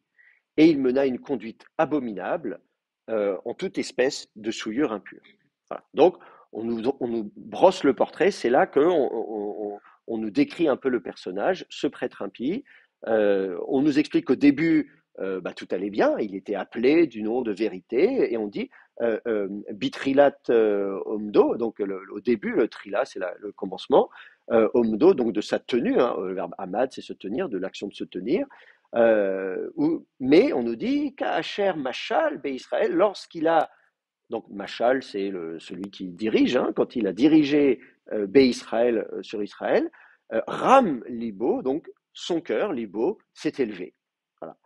A: Et il mena une conduite abominable en toute espèce de souillure impure. Voilà. Donc, on nous brosse le portrait, c'est là qu'on nous décrit un peu le personnage, ce prêtre impie. On nous explique qu'au début, tout allait bien, il était appelé du nom de vérité, et on dit Bitrilat Omdo, donc au début, le trila, c'est le commencement, omdo, donc de sa tenue, hein, le verbe amad, c'est se tenir, de l'action de se tenir. Mais on nous dit qu'Acher Machal, Israël, lorsqu'il a, donc Machal, c'est celui qui dirige, hein, quand il a dirigé Israël sur Israël, Ram Libo, donc son cœur, Libo, s'est élevé. Voilà.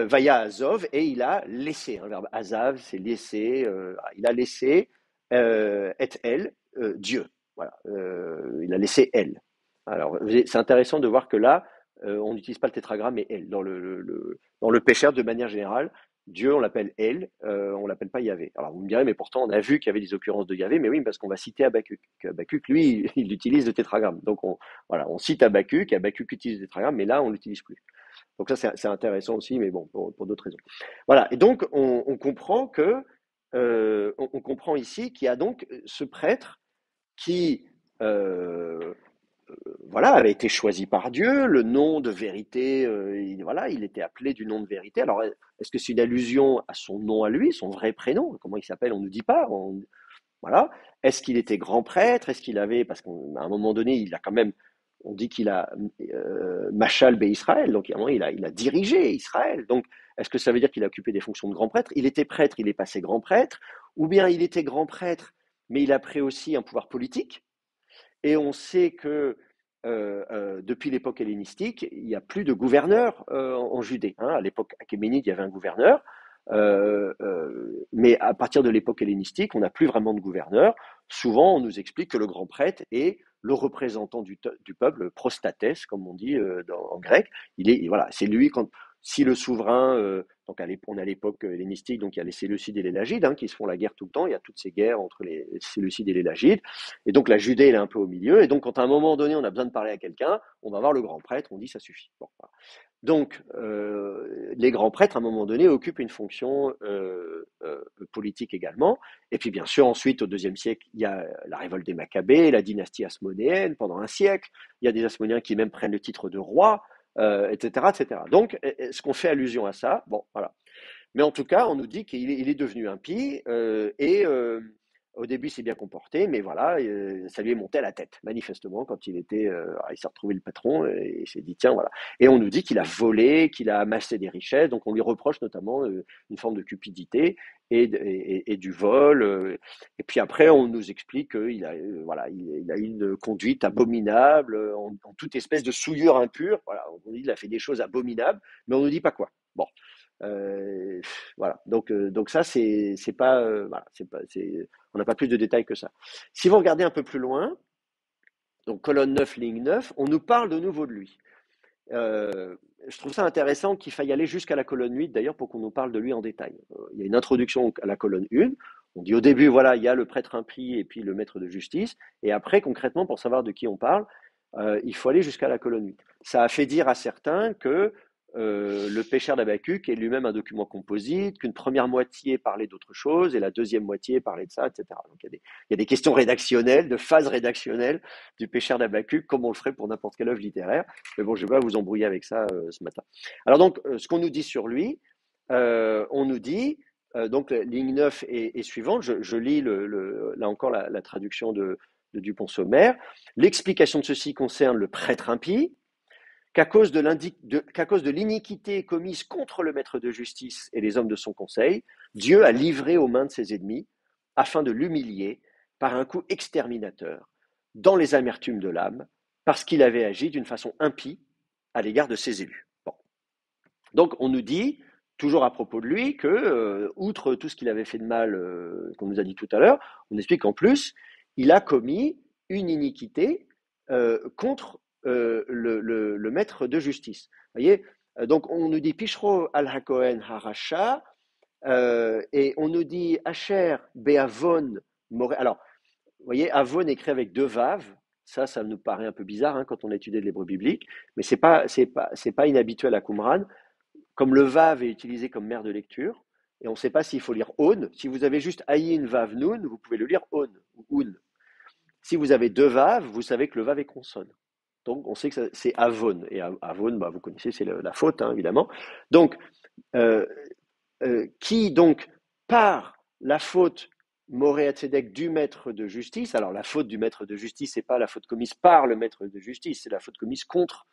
A: Vaya Azov, et il a laissé, un verbe Azav, c'est laisser, il a laissé et elle, Dieu. Voilà, il a laissé elle. Alors, c'est intéressant de voir que là, on n'utilise pas le tétragramme mais elle. Dans le pécher, de manière générale, Dieu, on l'appelle elle, on l'appelle pas Yahvé. Alors, vous me direz, mais pourtant, on a vu qu'il y avait des occurrences de Yahvé, mais oui, parce qu'on va citer Habakkuk. Habakkuk, lui, il utilise le tétragramme. Donc, voilà, on cite Habakkuk, Habakkuk utilise le tétragramme, mais là, on l'utilise plus. Donc ça, c'est intéressant aussi, mais bon, pour d'autres raisons. Voilà, et donc on comprend que, on comprend ici qu'il y a donc ce prêtre qui, voilà, avait été choisi par Dieu, le nom de vérité, voilà, il était appelé du nom de vérité. Alors, est-ce que c'est une allusion à son nom à lui, son vrai prénom? Comment il s'appelle? On ne nous dit pas. Voilà. Est-ce qu'il était grand prêtre? Est-ce qu'il avait, parce qu'à un moment donné, il a quand même, on dit qu'il a Machal Bé Israël, donc à un moment, il a dirigé Israël. Donc, est-ce que ça veut dire qu'il a occupé des fonctions de grand prêtre? Il était prêtre, il est passé grand prêtre, ou bien il était grand prêtre, mais il a pris aussi un pouvoir politique. Et on sait que depuis l'époque hellénistique, il n'y a plus de gouverneur en Judée. Hein. À l'époque achéménide, il y avait un gouverneur. Mais à partir de l'époque hellénistique, on n'a plus vraiment de gouverneur. Souvent, on nous explique que le grand prêtre est le représentant du peuple, prostates, comme on dit en grec. Voilà, c'est lui quand si le souverain, donc on est à l'époque hellénistique, donc il y a les Séleucides et les Lagides hein, qui se font la guerre tout le temps. Il y a toutes ces guerres entre les Séleucides et les Lagides, et donc la Judée elle est un peu au milieu. Et donc quand à un moment donné on a besoin de parler à quelqu'un, on va voir le grand prêtre, on dit ça suffit. Bon, voilà. Donc, les grands prêtres, à un moment donné, occupent une fonction politique également. Et puis, bien sûr, ensuite, au IIe siècle, il y a la révolte des Maccabées, la dynastie hasmonéenne pendant un siècle. Il y a des Hasmonéens qui même prennent le titre de roi, etc., etc. Donc, est-ce qu'on fait allusion à ça? Bon, voilà. Mais en tout cas, on nous dit qu'il est devenu impie et au début, il s'est bien comporté, mais voilà, ça lui est monté à la tête, manifestement, quand il s'est retrouvé le patron et il s'est dit, tiens, voilà. Et on nous dit qu'il a volé, qu'il a amassé des richesses, donc on lui reproche notamment une forme de cupidité et du vol. Et puis après, on nous explique qu'il a, voilà, il a une conduite abominable, en toute espèce de souillure impure. Voilà, on dit qu'il a fait des choses abominables, mais on ne nous dit pas quoi. Bon. Euh, voilà. Donc ça, c'est pas, voilà, on n'a pas plus de détails que ça. Si vous regardez un peu plus loin, donc colonne 9, ligne 9, on nous parle de nouveau de lui. Je trouve ça intéressant qu'il faille aller jusqu'à la colonne 8 d'ailleurs pour qu'on nous parle de lui en détail. Il y a une introduction à la colonne 1. On dit au début, voilà, il y a le prêtre impie et puis le maître de justice. Et après, concrètement, pour savoir de qui on parle, il faut aller jusqu'à la colonne 8. Ça a fait dire à certains que le pécheur d'Habakkuk est lui-même un document composite, qu'une première moitié parlait d'autre chose et la deuxième moitié parlait de ça, etc. Donc il y a des questions rédactionnelles, de phases rédactionnelles du pécheur d'Habakkuk, comme on le ferait pour n'importe quelle œuvre littéraire. Mais bon, je ne vais pas vous embrouiller avec ça ce matin. Alors donc, ce qu'on nous dit sur lui, on nous dit, donc ligne 9 et suivante, je lis là encore la traduction de Dupont-Sommer. L'explication de ceci concerne le prêtre impie, qu'à cause de l'iniquité commise contre le maître de justice et les hommes de son conseil, Dieu a livré aux mains de ses ennemis, afin de l'humilier par un coup exterminateur, dans les amertumes de l'âme, parce qu'il avait agi d'une façon impie à l'égard de ses élus. Bon. Donc on nous dit, toujours à propos de lui, que, outre tout ce qu'il avait fait de mal, qu'on nous a dit tout à l'heure, on explique qu'en plus, il a commis une iniquité contre le maître de justice. Vous voyez, donc on nous dit Pishro al-Hakohen Harasha, et on nous dit Asher Be'avon More. Alors, vous voyez, Avon écrit avec deux vaves. Ça nous paraît un peu bizarre hein, quand on étudie l'hébreu biblique, mais c'est pas inhabituel à Qumran. Comme le vav est utilisé comme mère de lecture, et on ne sait pas s'il faut lire on. Si vous avez juste ayin vav nun, vous pouvez le lire on ou un. Si vous avez deux vav, vous savez que le vav est consonne. Donc, on sait que c'est avon. Et avon, bah, vous connaissez, c'est la faute, hein, évidemment. Donc, qui, donc, par la faute Moré Tzedek du maître de justice. Alors la faute du maître de justice, c'est pas la faute commise par le maître de justice, c'est la faute commise contre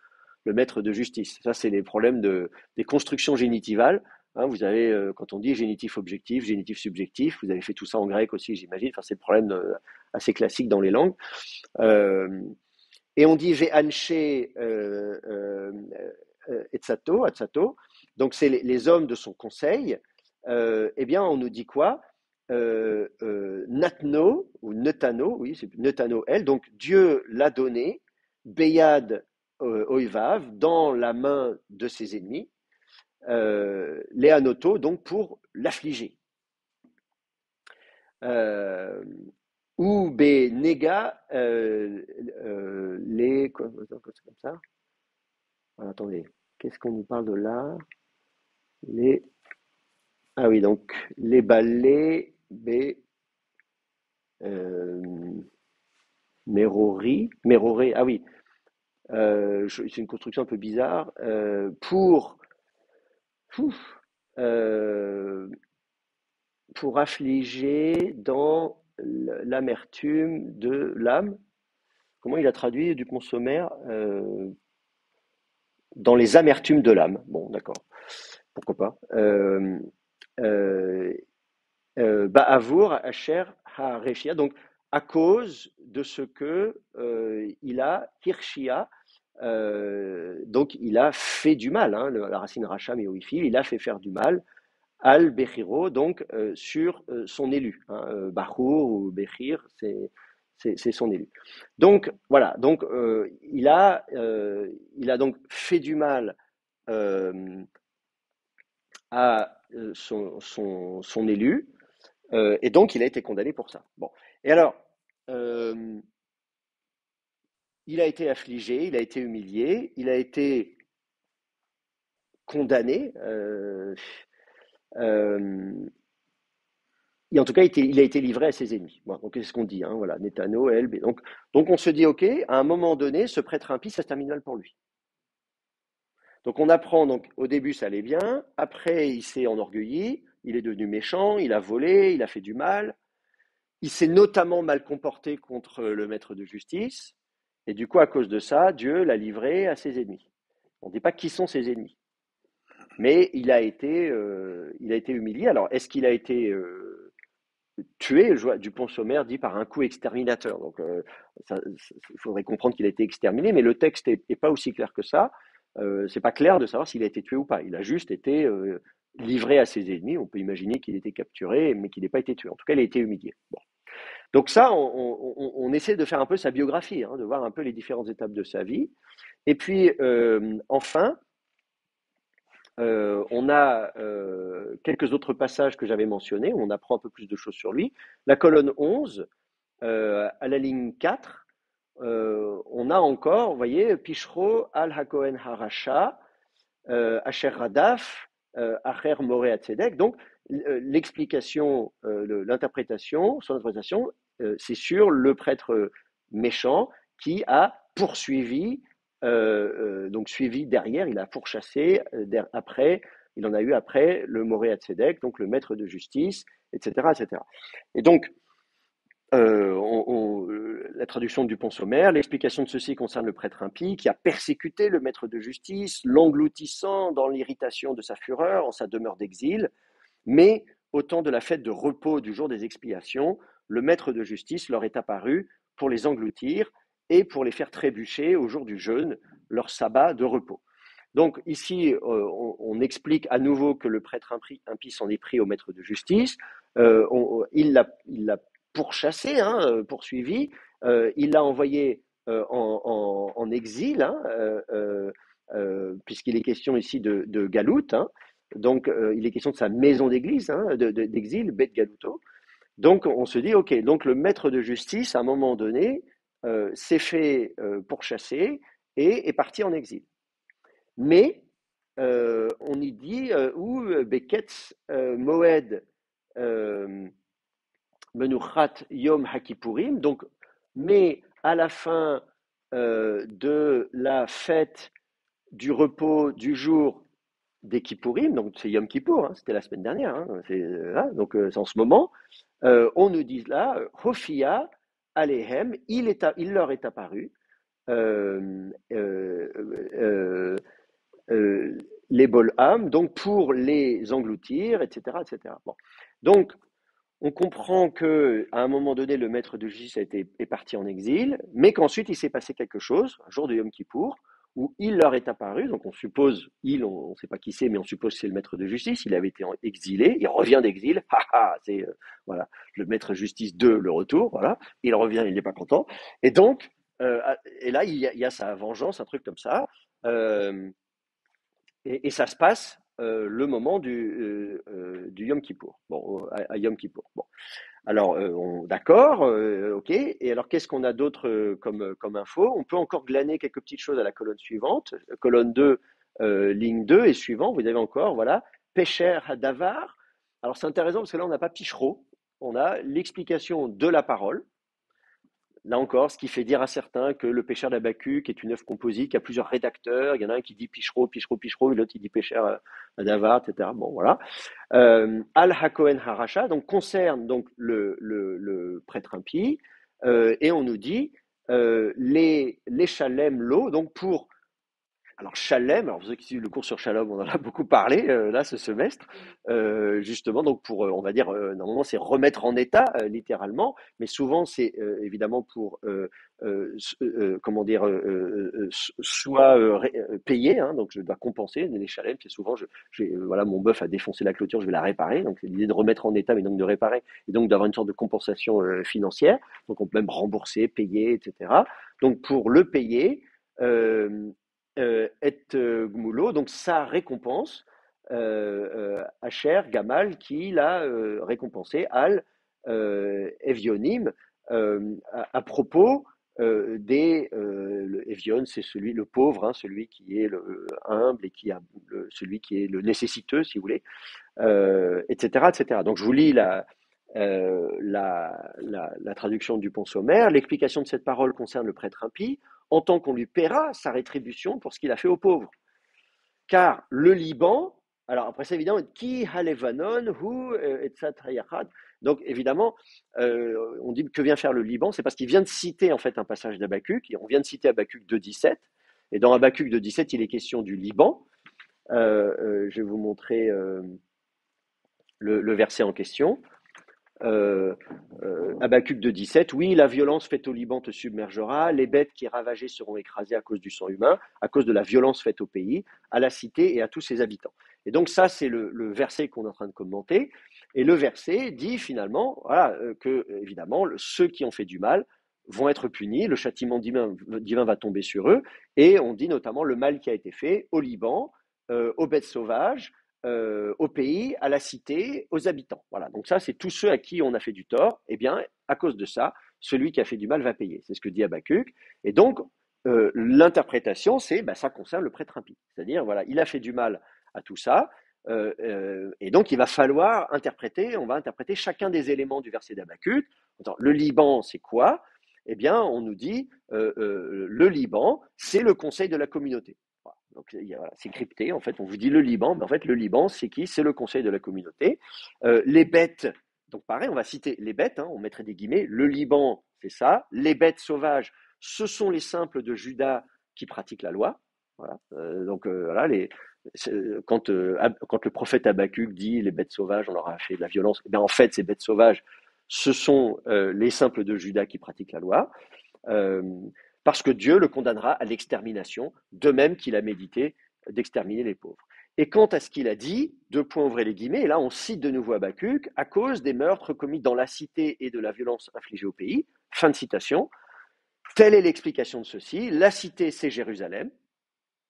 A: le maître de justice. Ça, c'est les problèmes des constructions génitivales. Hein, vous avez, quand on dit génitif objectif, génitif subjectif, vous avez fait tout ça en grec aussi, j'imagine. Enfin, c'est le problème assez classique dans les langues. Euh, et on dit ve'anche etzato, atzato. Donc, c'est les hommes de son conseil. Eh bien, on nous dit quoi? Natno, ou Netano, oui, c'est Netano, elle. Donc, Dieu l'a donné, Beyad Oivav, dans la main de ses ennemis, Léanoto, donc pour l'affliger. Euh, ou Benega, les. Comme ça. Alors, attendez, qu'est-ce qu'on nous parle de là? Les. Ah oui, donc les balais, euh, Méroré, ah oui, c'est une construction un peu bizarre, ouf, euh, pour affliger dans l'amertume de l'âme. Comment il a traduit du sommaire dans les amertumes de l'âme. Bon, d'accord, pourquoi pas. Euh, Ba'avour, Asher, Ha'reshia, donc à cause de ce que il a, Hirshia, donc il a fait du mal, hein, la racine Racha Méoïfil, il a fait faire du mal, Al Bechiro, donc sur son élu. Hein, Bachour ou Bechir, c'est son élu. Donc voilà, donc il a donc fait du mal à son élu, et donc il a été condamné pour ça. Bon, et alors euh, il a été affligé, il a été humilié, il a été condamné. Euh, Et en tout cas, il a été livré à ses ennemis. Bon, donc c'est ce qu'on dit, hein, voilà, Netano, Elb. Donc on se dit, ok, à un moment donné, ce prêtre impie, ça se termine mal pour lui. Donc on apprend, donc au début ça allait bien, après il s'est enorgueilli, il est devenu méchant, il a volé, il a fait du mal, il s'est notamment mal comporté contre le maître de justice, et du coup à cause de ça, Dieu l'a livré à ses ennemis. On ne dit pas qui sont ses ennemis, mais il a été humilié. Alors est-ce qu'il a été tué, Dupont-Sommer dit par un coup exterminateur. Donc, il faudrait comprendre qu'il a été exterminé, mais le texte est pas aussi clair que ça. C'est pas clair de savoir s'il a été tué ou pas. Il a juste été livré à ses ennemis. On peut imaginer qu'il ait été capturé, mais qu'il n'ait pas été tué. En tout cas, il a été humilié. Bon. Donc ça, on essaie de faire un peu sa biographie, hein, de voir un peu les différentes étapes de sa vie. Et puis, enfin, on a quelques autres passages que j'avais mentionnés, où on apprend un peu plus de choses sur lui. La colonne 11, à la ligne 4, on a encore, vous voyez, Pishro al Hakohen Harasha, Asher Radaf, Acher More Atzedek. Donc, l'explication, l'interprétation, son interprétation, c'est sur le prêtre méchant qui a poursuivi, donc suivi derrière, il a pourchassé après, il en a eu après le More Atzedek, donc le maître de justice, etc., etc. Et donc, la traduction du Pont-Sommaire, l'explication de ceci concerne le prêtre impie qui a persécuté le maître de justice, l'engloutissant dans l'irritation de sa fureur en sa demeure d'exil, mais au temps de la fête de repos du jour des expiations, le maître de justice leur est apparu pour les engloutir et pour les faire trébucher au jour du jeûne, leur sabbat de repos. Donc ici, on explique à nouveau que le prêtre impie s'en est pris au maître de justice. Il l'a pourchassé, hein, poursuivi. Il l'a envoyé en exil, hein, puisqu'il est question ici de Galout. Hein. Donc il est question de sa maison d'église, hein, d'exil, Beth Galuto. Donc on se dit, ok, donc le maître de justice, à un moment donné, s'est fait pourchasser et est parti en exil. Mais on y dit ou Beketz Moed Menuchat Yom Hakipurim, donc, mais à la fin de la fête du repos du jour des Kippourim, donc c'est Yom Kippour, hein, c'était la semaine dernière, hein, donc c'est en ce moment, On nous dit là, Hophia Alehem, il leur est apparu, euh, euh, euh, euh, les Bolham, donc pour les engloutir, etc., etc. Bon. Donc, on comprend que à un moment donné, le maître de justice est parti en exil, mais qu'ensuite il s'est passé quelque chose, un jour de Yom Kippour, où il leur est apparu. Donc on suppose, on ne sait pas qui c'est, mais on suppose que c'est le maître de justice. Il avait été exilé, il revient d'exil. C'est voilà le maître de justice de le retour. Voilà, il revient, il n'est pas content. Et donc, et là il y a sa vengeance, un truc comme ça. Euh, et ça se passe le moment du Yom Kippour. Bon, à Yom Kippour. Bon. Alors, d'accord, ok. Et alors, qu'est-ce qu'on a d'autre comme info? On peut encore glaner quelques petites choses à la colonne suivante. Colonne 2, ligne 2 et suivant, vous avez encore, voilà, Pécher Hadavar. Alors, c'est intéressant parce que là, on n'a pas Pichero. On a l'explication de la parole. Là encore, ce qui fait dire à certains que le Pécher d'Habakkuk est une œuvre composite, qui a plusieurs rédacteurs. Il y en a un qui dit Pichero, Pichero, Pichero, et l'autre il dit Pécher Hadavar, etc. Bon, voilà. Al Hakohen Harasha, donc concerne donc le prêtre impie, et on nous dit les Shalem Lo, donc pour alors Shalem, alors vous savez que le cours sur Shalom, on en a beaucoup parlé là ce semestre, justement donc pour on va dire normalement c'est remettre en état littéralement, mais souvent c'est évidemment pour comment dire soit payer, hein, donc je dois compenser les Shalem, c'est souvent voilà mon bœuf a défoncé la clôture, je vais la réparer, donc c'est l'idée de remettre en état mais donc de réparer et donc d'avoir une sorte de compensation financière, donc on peut même rembourser, payer, etc. Donc pour le payer et Gmulo, donc sa récompense, Asher, Gamal, qui l'a récompensé, Al Evionim, à propos Evion, c'est le pauvre, hein, celui qui est le humble et celui qui est le nécessiteux, si vous voulez, etc., etc. Donc je vous lis la traduction du pont sommaire. L'explication de cette parole concerne le prêtre impie, en tant qu'on lui paiera sa rétribution pour ce qu'il a fait aux pauvres. Car le Liban, alors après c'est évident, qui halevanon, hu, etc. Donc évidemment, on dit que vient faire le Liban, c'est parce qu'il vient de citer en fait un passage d'Habakkuk, et on vient de citer Habakkuk 2.17, et dans Habakkuk 2.17, il est question du Liban. Je vais vous montrer le verset en question. Habakkuk 2.17, oui, la violence faite au Liban te submergera, les bêtes qui ravagées seront écrasées à cause du sang humain, à cause de la violence faite au pays, à la cité et à tous ses habitants. Et donc ça, c'est le verset qu'on est en train de commenter. Et le verset dit finalement voilà, que, évidemment, ceux qui ont fait du mal vont être punis, le châtiment divin va tomber sur eux, et on dit notamment le mal qui a été fait au Liban, aux bêtes sauvages, au pays, à la cité, aux habitants. Voilà. Donc ça, c'est tous ceux à qui on a fait du tort. Eh bien, à cause de ça, celui qui a fait du mal va payer. C'est ce que dit Habakkuk. Et donc, l'interprétation, c'est, ça concerne le prêtre impie. C'est-à-dire, voilà, il a fait du mal à tout ça. Et donc, il va falloir on va interpréter chacun des éléments du verset d'Habakkuk. Le Liban, c'est quoi? Eh bien, on nous dit, le Liban, c'est le conseil de la communauté. Donc, voilà, c'est crypté, en fait, on vous dit le Liban, mais en fait, le Liban, c'est qui? C'est le conseil de la communauté. Les bêtes, donc pareil, on va citer les bêtes, hein, on mettrait des guillemets, le Liban, c'est ça, les bêtes sauvages, ce sont les simples de Juda qui pratiquent la loi. Voilà. Donc, voilà, quand le prophète Habakkuk dit les bêtes sauvages, on leur a fait de la violence, eh bien, en fait, ces bêtes sauvages, ce sont les simples de Juda qui pratiquent la loi. Euh, Parce que Dieu le condamnera à l'extermination, de même qu'il a médité d'exterminer les pauvres. Et quant à ce qu'il a dit, deux points ouvrez les guillemets, et là on cite de nouveau Habakkuk, à cause des meurtres commis dans la cité et de la violence infligée au pays, fin de citation, telle est l'explication de ceci, la cité c'est Jérusalem,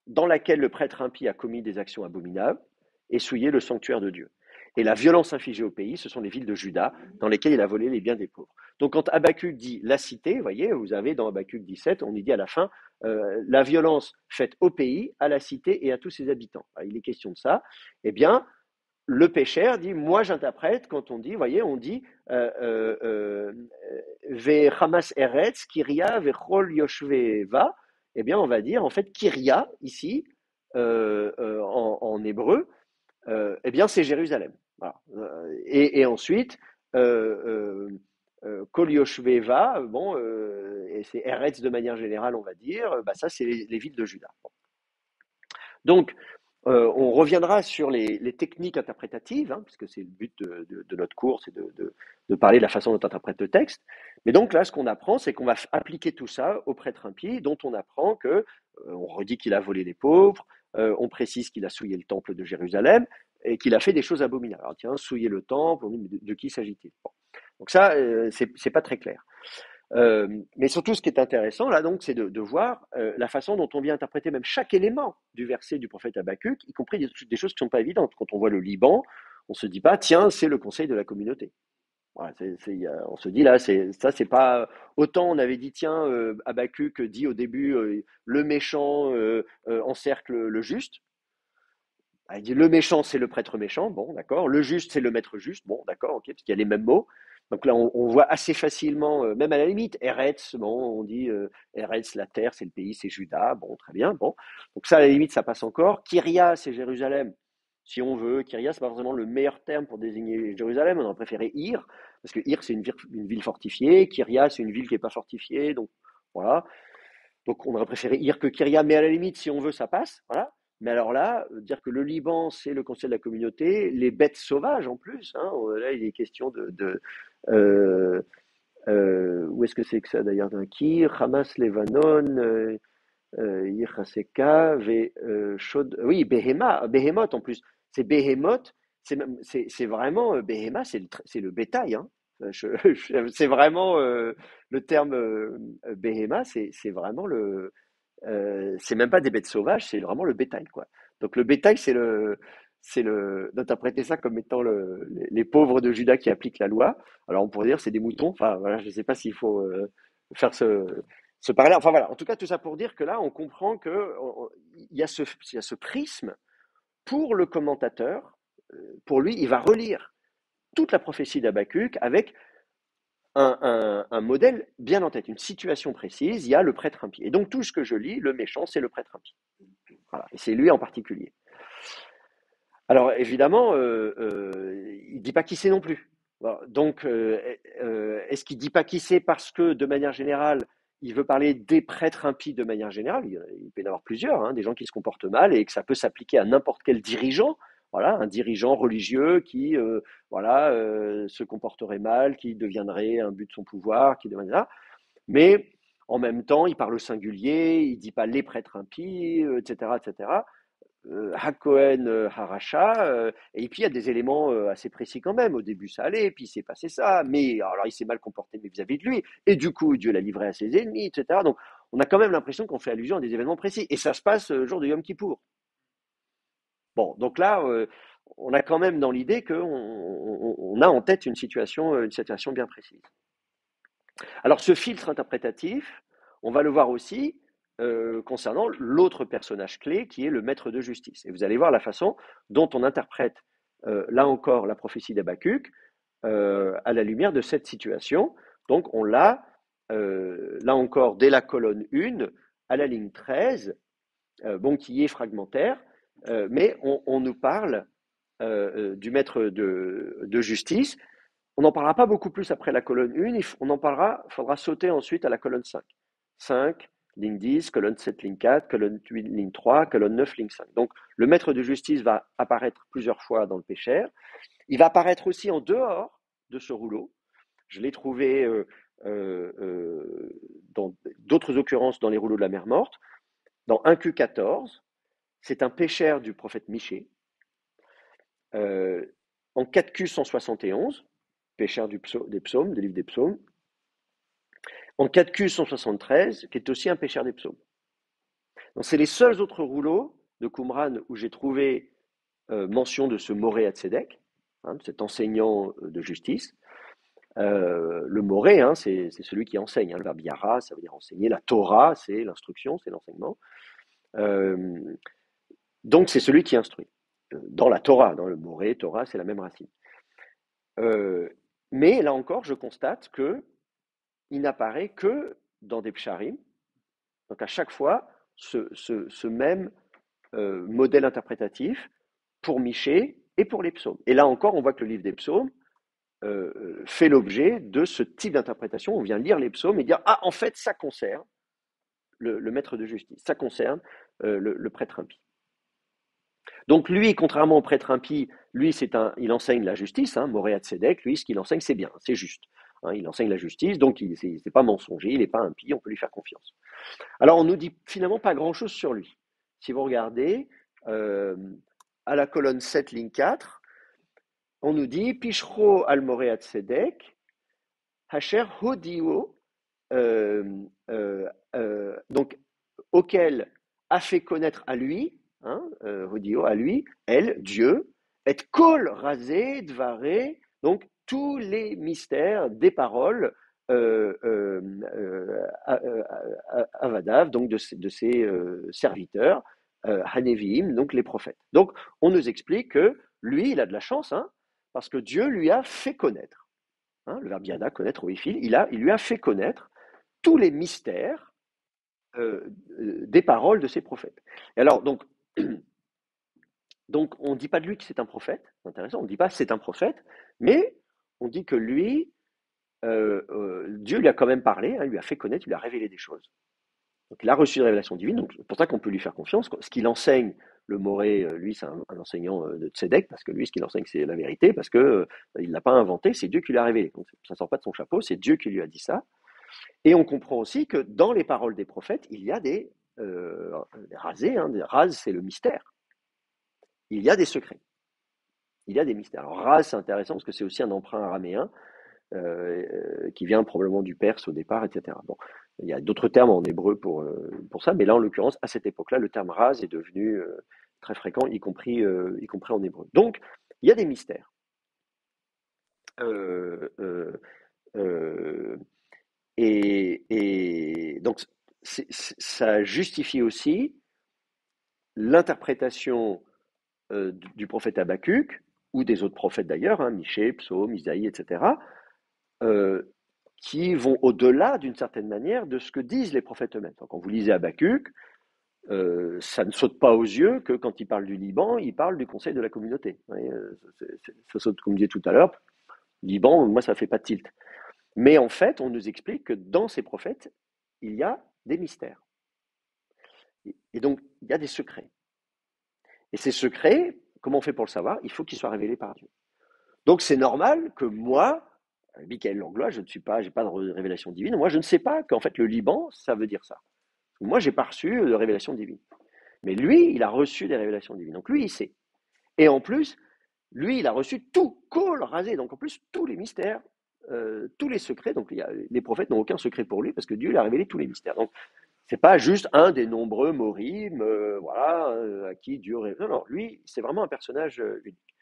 A: dans laquelle le prêtre impie a commis des actions abominables et souillé le sanctuaire de Dieu. Et la violence infligée au pays, ce sont les villes de Juda, dans lesquelles il a volé les biens des pauvres. Donc quand Habakkuk dit la cité, vous voyez, vous avez dans Habakkuk 17, on y dit à la fin, la violence faite au pays, à la cité et à tous ses habitants. Alors, il est question de ça. Eh bien, le pécheur dit, moi j'interprète quand on dit, vous voyez, on dit Ve Hamas Eretz, Kiria, Vechol Yoshveva, eh bien on va dire en fait Kiria ici en hébreu, eh bien c'est Jérusalem. Voilà. Et ensuite Kol Yoshveva, bon, et c'est Eretz de manière générale, on va dire, bah ça c'est les villes de Juda. Bon. Donc, on reviendra sur les techniques interprétatives, hein, puisque c'est le but de notre cours, c'est de parler de la façon dont on interprète le texte. Mais donc là, ce qu'on apprend, c'est qu'on va appliquer tout ça au prêtre impie, dont on apprend que, on redit qu'il a volé les pauvres, on précise qu'il a souillé le temple de Jérusalem, et qu'il a fait des choses abominables. Alors tiens, souiller le temple, de qui s'agit-il? Bon. Donc ça, c'est pas très clair. Mais surtout, ce qui est intéressant là, donc, c'est de voir la façon dont on vient interpréter même chaque élément du verset du prophète Habakkuk, y compris des choses qui ne sont pas évidentes. Quand on voit le Liban, on se dit pas, tiens, c'est le conseil de la communauté. Voilà, on se dit là, c'est pas autant on avait dit tiens, Habakkuk dit au début le méchant encercle le juste. Ah, il dit le méchant, c'est le prêtre méchant, bon, d'accord. Le juste, c'est le maître juste, bon, d'accord, ok, parce qu'il y a les mêmes mots. Donc là, on voit assez facilement, même à la limite, Eretz, bon, on dit Eretz, la terre, c'est le pays, c'est Juda, bon, très bien, bon. Donc ça, à la limite, ça passe encore. Kyria, c'est Jérusalem, si on veut. Kyria, c'est pas forcément le meilleur terme pour désigner Jérusalem, on aurait préféré Ir, parce que Ir, c'est une ville fortifiée, Kyria, c'est une ville qui n'est pas fortifiée, donc voilà. Donc on aurait préféré Ir que Kyria, mais à la limite, si on veut, ça passe, voilà. Mais alors là, dire que le Liban, c'est le conseil de la communauté, les bêtes sauvages en plus, hein, là il est question euh, où est-ce que c'est que ça d'ailleurs d'un Kir, Hamas, Levanon, Ir Haseka, Shod, oui, Behemoth en plus, c'est Behemoth, c'est vraiment, Behema, c'est le bétail, hein. C'est vraiment le terme Behema, c'est vraiment c'est même pas des bêtes sauvages, c'est vraiment le bétail, quoi. Donc le bétail, d'interpréter ça comme étant les pauvres de Juda qui appliquent la loi. Alors on pourrait dire c'est des moutons. Enfin voilà, je ne sais pas s'il faut faire ce parallèle. Enfin voilà, en tout cas tout ça pour dire que là on comprend que il y a ce prisme pour le commentateur. Pour lui, il va relire toute la prophétie d'Habakkuk avec un modèle bien en tête, une situation précise, il y a le prêtre impie. Et donc tout ce que je lis, le méchant, c'est le prêtre impie. Voilà. Et c'est lui en particulier. Alors évidemment, il ne dit pas qui c'est non plus. Voilà. Donc, est-ce qu'il ne dit pas qui c'est parce que, de manière générale, il veut parler des prêtres impies de manière générale? Il peut y en avoir plusieurs, hein, des gens qui se comportent mal et que ça peut s'appliquer à n'importe quel dirigeant. Voilà, un dirigeant religieux qui voilà, se comporterait mal, qui deviendrait un but de son pouvoir, qui deviendrait. Mais en même temps, il parle au singulier, il ne dit pas les prêtres impies, etc., etc. Hakohen Haracha, et puis il y a des éléments assez précis quand même. Au début, ça allait, puis il s'est passé ça, mais alors il s'est mal comporté vis-à-vis de lui, et du coup, Dieu l'a livré à ses ennemis, etc. Donc, on a quand même l'impression qu'on fait allusion à des événements précis, et ça se passe le jour de Yom Kippour. Bon, donc là, on a quand même dans l'idée qu'on on a en tête une situation bien précise. Alors, ce filtre interprétatif, on va le voir aussi concernant l'autre personnage clé qui est le maître de justice. Et vous allez voir la façon dont on interprète, là encore, la prophétie d'Habakkuk à la lumière de cette situation. Donc, on l'a, là encore, dès la colonne 1 à la ligne 13, bon, qui est fragmentaire, mais on nous parle du maître de justice. On n'en parlera pas beaucoup plus après la colonne 1, on en parlera, il faudra sauter ensuite à la colonne 5. 5, ligne 10, colonne 7, ligne 4, colonne 8, ligne 3, colonne 9, ligne 5. Donc le maître de justice va apparaître plusieurs fois dans le pécher. Il va apparaître aussi en dehors de ce rouleau. Je l'ai trouvé dans d'autres occurrences dans les rouleaux de la mer morte. Dans 1Q14, c'est un pécheur du prophète Michée. En 4Q171, pécheur des psaumes, des livres des psaumes. En 4Q173, qui est aussi un pécheur des psaumes. Donc, c'est les seuls autres rouleaux de Qumran où j'ai trouvé mention de ce Moré Hatzedek, hein, cet enseignant de justice. Le Moré, hein, c'est celui qui enseigne. Hein, le verbe yara, ça veut dire enseigner. La Torah, c'est l'instruction, c'est l'enseignement. Donc, c'est celui qui instruit. Dans la Torah, dans le Moré, Torah, c'est la même racine. Mais là encore, je constate que il n'apparaît que dans des psharim. Donc à chaque fois, ce même modèle interprétatif pour Michée et pour les psaumes. Et là encore, on voit que le livre des psaumes fait l'objet de ce type d'interprétation. On vient lire les psaumes et dire, ah, en fait, ça concerne le maître de justice, ça concerne le prêtre impie. Donc lui, contrairement au prêtre impie, lui, il enseigne la justice, hein, Moréat Tzedek, lui, ce qu'il enseigne, c'est bien, c'est juste. Hein, il enseigne la justice, donc c'est pas mensonger, il n'est pas impie, on peut lui faire confiance. Alors on nous dit finalement pas grand-chose sur lui. Si vous regardez, euh, à la colonne 7, ligne 4, on nous dit Pishro al Moréat Tzedek, Hacher Hodio, euh, donc auquel a fait connaître à lui, hein, Hodio, à lui, elle, Dieu, et kol rasé, dvaré, donc tous les mystères des paroles Avadav, donc de ses serviteurs, Hanevim, donc les prophètes. Donc on nous explique que lui, il a de la chance, hein, parce que Dieu lui a fait connaître. Hein, le verbe yada, connaître, oifil, il lui a fait connaître tous les mystères des paroles de ses prophètes. Et alors, donc on ne dit pas de lui que c'est un prophète, c'est intéressant, on ne dit pas c'est un prophète, mais on dit que lui, Dieu lui a quand même parlé, hein, lui a fait connaître, lui a révélé des choses. Donc il a reçu une révélation divine, donc c'est pour ça qu'on peut lui faire confiance. Ce qu'il enseigne, le Moré, lui, c'est un enseignant de Tzedek, parce que lui, ce qu'il enseigne, c'est la vérité, parce que il ne l'a pas inventé, c'est Dieu qui l'a révélé. Donc ça ne sort pas de son chapeau, c'est Dieu qui lui a dit ça. Et on comprend aussi que dans les paroles des prophètes, il y a des rasés, hein, des ras, c'est le mystère. Il y a des secrets, il y a des mystères. Alors ras, c'est intéressant parce que c'est aussi un emprunt araméen qui vient probablement du perse au départ, etc. Bon, il y a d'autres termes en hébreu pour ça, mais là, en l'occurrence, à cette époque-là, le terme ras est devenu très fréquent, y compris en hébreu. Donc, il y a des mystères. Euh, euh, euh, et donc, ça justifie aussi l'interprétation du prophète Habakkuk, ou des autres prophètes d'ailleurs, hein, Michée, Psaume, Isaïe, etc., euh, qui vont au-delà, d'une certaine manière, de ce que disent les prophètes eux-mêmes. Donc, quand vous lisez Habakkuk, ça ne saute pas aux yeux que quand il parle du Liban, il parle du conseil de la communauté. Oui, ça saute, comme je disais tout à l'heure, Liban, moi, ça ne fait pas de tilt. Mais en fait, on nous explique que dans ces prophètes, il y a des mystères. Et donc, il y a des secrets. Et ces secrets, comment on fait pour le savoir? Il faut qu'ils soient révélés par Dieu. Donc, c'est normal que moi, Michael Langlois, je ne suis pas, j'ai pas de révélation divine. Moi, je ne sais pas qu'en fait, le Liban, ça veut dire ça. Moi, j'ai pas reçu de révélation divine. Mais lui, il a reçu des révélations divines. Donc, lui, il sait. Et en plus, lui, il a reçu tout, col rasé. Donc, en plus, tous les mystères, tous les secrets. Donc, les prophètes n'ont aucun secret pour lui parce que Dieu lui a révélé tous les mystères. Donc, c'est pas juste un des nombreux morim, voilà, à qui Dieu révèle. Non, non, lui, c'est vraiment un personnage unique.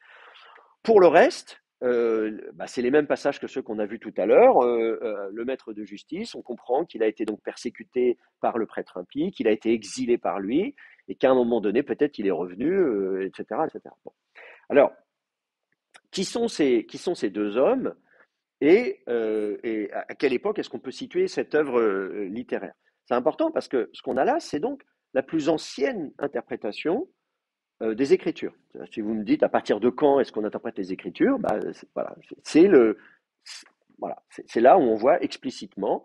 A: Pour le reste, c'est les mêmes passages que ceux qu'on a vus tout à l'heure. Le maître de justice, on comprend qu'il a été donc persécuté par le prêtre impie, qu'il a été exilé par lui, et qu'à un moment donné, peut-être il est revenu, etc., etc. Bon. Alors, qui sont ces deux hommes et à quelle époque est-ce qu'on peut situer cette œuvre littéraire? C'est important parce que ce qu'on a là, c'est donc la plus ancienne interprétation des Écritures. Si vous me dites à partir de quand est-ce qu'on interprète les Écritures, voilà, c'est là où on voit explicitement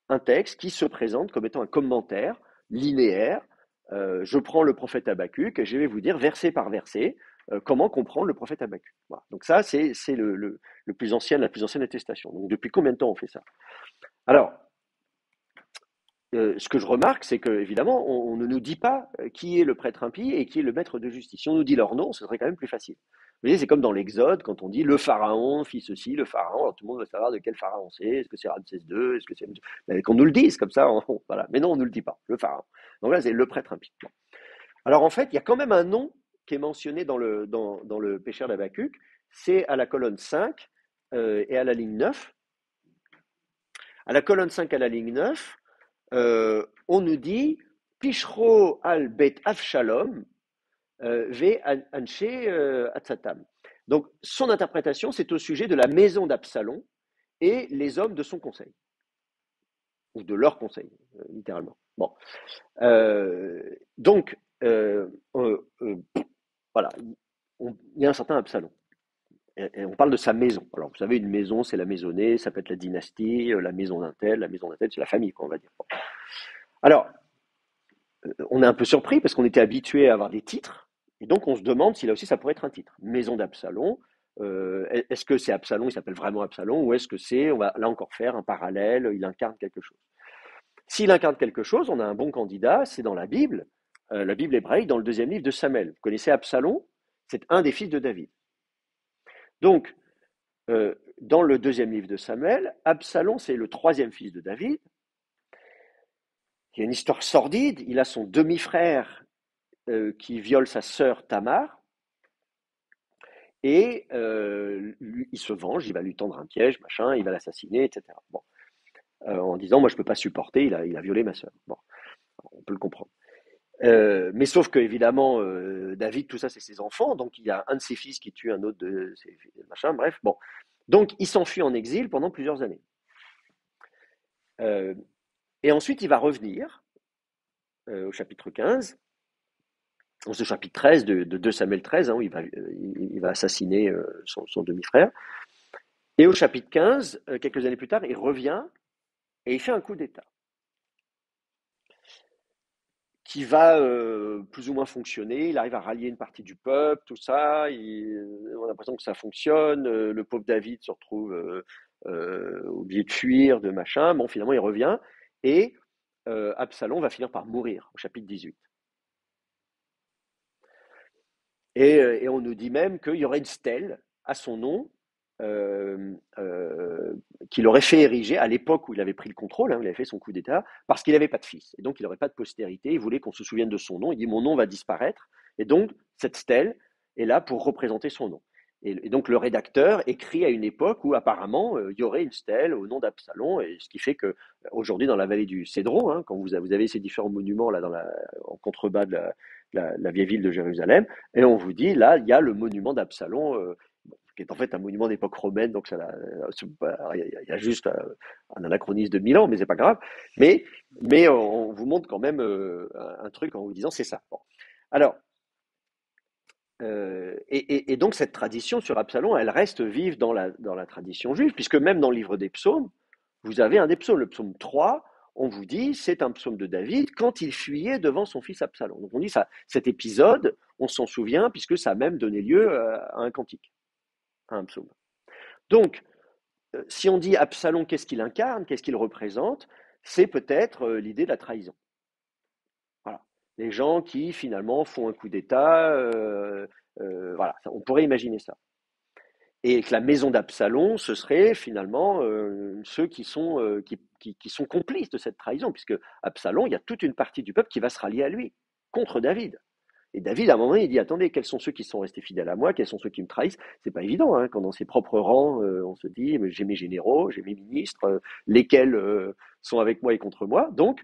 A: un texte qui se présente comme étant un commentaire linéaire. Je prends le prophète Habakkuk et je vais vous dire verset par verset comment comprendre le prophète Habakkuk. Voilà. Donc ça, c'est la plus ancienne attestation. Donc depuis combien de temps on fait ça? Alors, ce que je remarque, c'est que évidemment, on ne nous dit pas qui est le prêtre impie et qui est le maître de justice. Si on nous dit leur nom, ce serait quand même plus facile. Vous voyez, c'est comme dans l'Exode, quand on dit le pharaon fit ceci, le pharaon, alors tout le monde veut savoir de quel pharaon c'est, est-ce que c'est Ramsès II, est-ce que c'est... Mais qu'on nous le dise, comme ça, voilà. Mais non, on ne nous le dit pas, le pharaon. Donc là, c'est le prêtre impie. Bon. Alors en fait, il y a quand même un nom qui est mentionné dans le Pécher d'Habakkuk, c'est à la colonne 5 et à la ligne 9. À la colonne 5 à la ligne 9, on nous dit Pishro al bet Avshalom ve anche atzatam. Donc son interprétation, c'est au sujet de la maison d'Absalom et les hommes de son conseil, ou de leur conseil, littéralement. Bon. Donc, voilà, il y a un certain Absalom. Et on parle de sa maison. Alors, vous savez, une maison, c'est la maisonnée, ça peut être la dynastie, la maison la maison d'un tel, c'est la famille, quoi, on va dire. Bon. Alors, on est un peu surpris parce qu'on était habitué à avoir des titres, et donc on se demande si là aussi ça pourrait être un titre. Maison d'Absalom, est-ce que c'est Absalom, il s'appelle vraiment Absalom, ou est-ce que c'est, on va là encore faire un parallèle, il incarne quelque chose. S'il incarne quelque chose, on a un bon candidat, c'est dans la Bible hébraïque, dans le deuxième livre de Samuel. Vous connaissez Absalom? C'est un des fils de David. Donc, dans le deuxième livre de Samuel, Absalom, c'est le troisième fils de David. Il y a une histoire sordide. Il a son demi-frère qui viole sa sœur Tamar. Et il se venge, il va lui tendre un piège, machin, il va l'assassiner, etc. Bon. En disant, moi je ne peux pas supporter, il a violé ma sœur. Bon, on peut le comprendre. Mais sauf que évidemment, David, tout ça, c'est ses enfants, donc il y a un de ses fils qui tue un autre de ses machin, bref, bon. Donc il s'enfuit en exil pendant plusieurs années. Et ensuite, il va revenir au chapitre 15, dans ce chapitre 13 de 2 Samuel 13, hein, où il va assassiner son demi-frère. Et au chapitre 15, quelques années plus tard, il revient et il fait un coup d'État qui va plus ou moins fonctionner. Il arrive à rallier une partie du peuple, tout ça. On a l'impression que ça fonctionne. Le pauvre David se retrouve obligé de fuir, de machin. Bon, finalement, il revient et Absalom va finir par mourir au chapitre 18. Et on nous dit même qu'il y aurait une stèle à son nom euh, euh, qu'il aurait fait ériger à l'époque où il avait pris le contrôle, hein, où il avait fait son coup d'État, parce qu'il n'avait pas de fils. Et donc, il n'aurait pas de postérité. Il voulait qu'on se souvienne de son nom. Il dit, mon nom va disparaître. Et donc, cette stèle est là pour représenter son nom. Et donc, le rédacteur écrit à une époque où, apparemment, il y aurait une stèle au nom d'Absalom. Et ce qui fait que aujourd'hui, dans la vallée du Cédron, hein, quand vous avez ces différents monuments là, en contrebas de la vieille ville de Jérusalem, et on vous dit, là, il y a le monument d'Absalom, qui est en fait un monument d'époque romaine, donc il y a juste un anachronisme de 1000 ans, mais c'est pas grave. Mais on vous montre quand même un truc en vous disant c'est ça. Bon. Alors, et donc cette tradition sur Absalom, elle reste vive dans la tradition juive, puisque même dans le livre des psaumes, vous avez un des psaumes, le psaume 3, on vous dit c'est un psaume de David quand il fuyait devant son fils Absalom. Donc on dit ça, cet épisode, on s'en souvient, puisque ça a même donné lieu à un cantique, à un psaume. Donc, si on dit Absalom, qu'est-ce qu'il incarne, qu'est-ce qu'il représente, c'est peut-être l'idée de la trahison. Voilà. Les gens qui finalement font un coup d'État, voilà, on pourrait imaginer ça. Et que la maison d'Absalom, ce serait finalement ceux qui sont complices de cette trahison, puisque Absalom, il y a toute une partie du peuple qui va se rallier à lui, contre David. Et David, à un moment, il dit, attendez, quels sont ceux qui sont restés fidèles à moi, quels sont ceux qui me trahissent? C'est pas évident, hein, quand dans ses propres rangs, on se dit, j'ai mes généraux, j'ai mes ministres, lesquels sont avec moi et contre moi, donc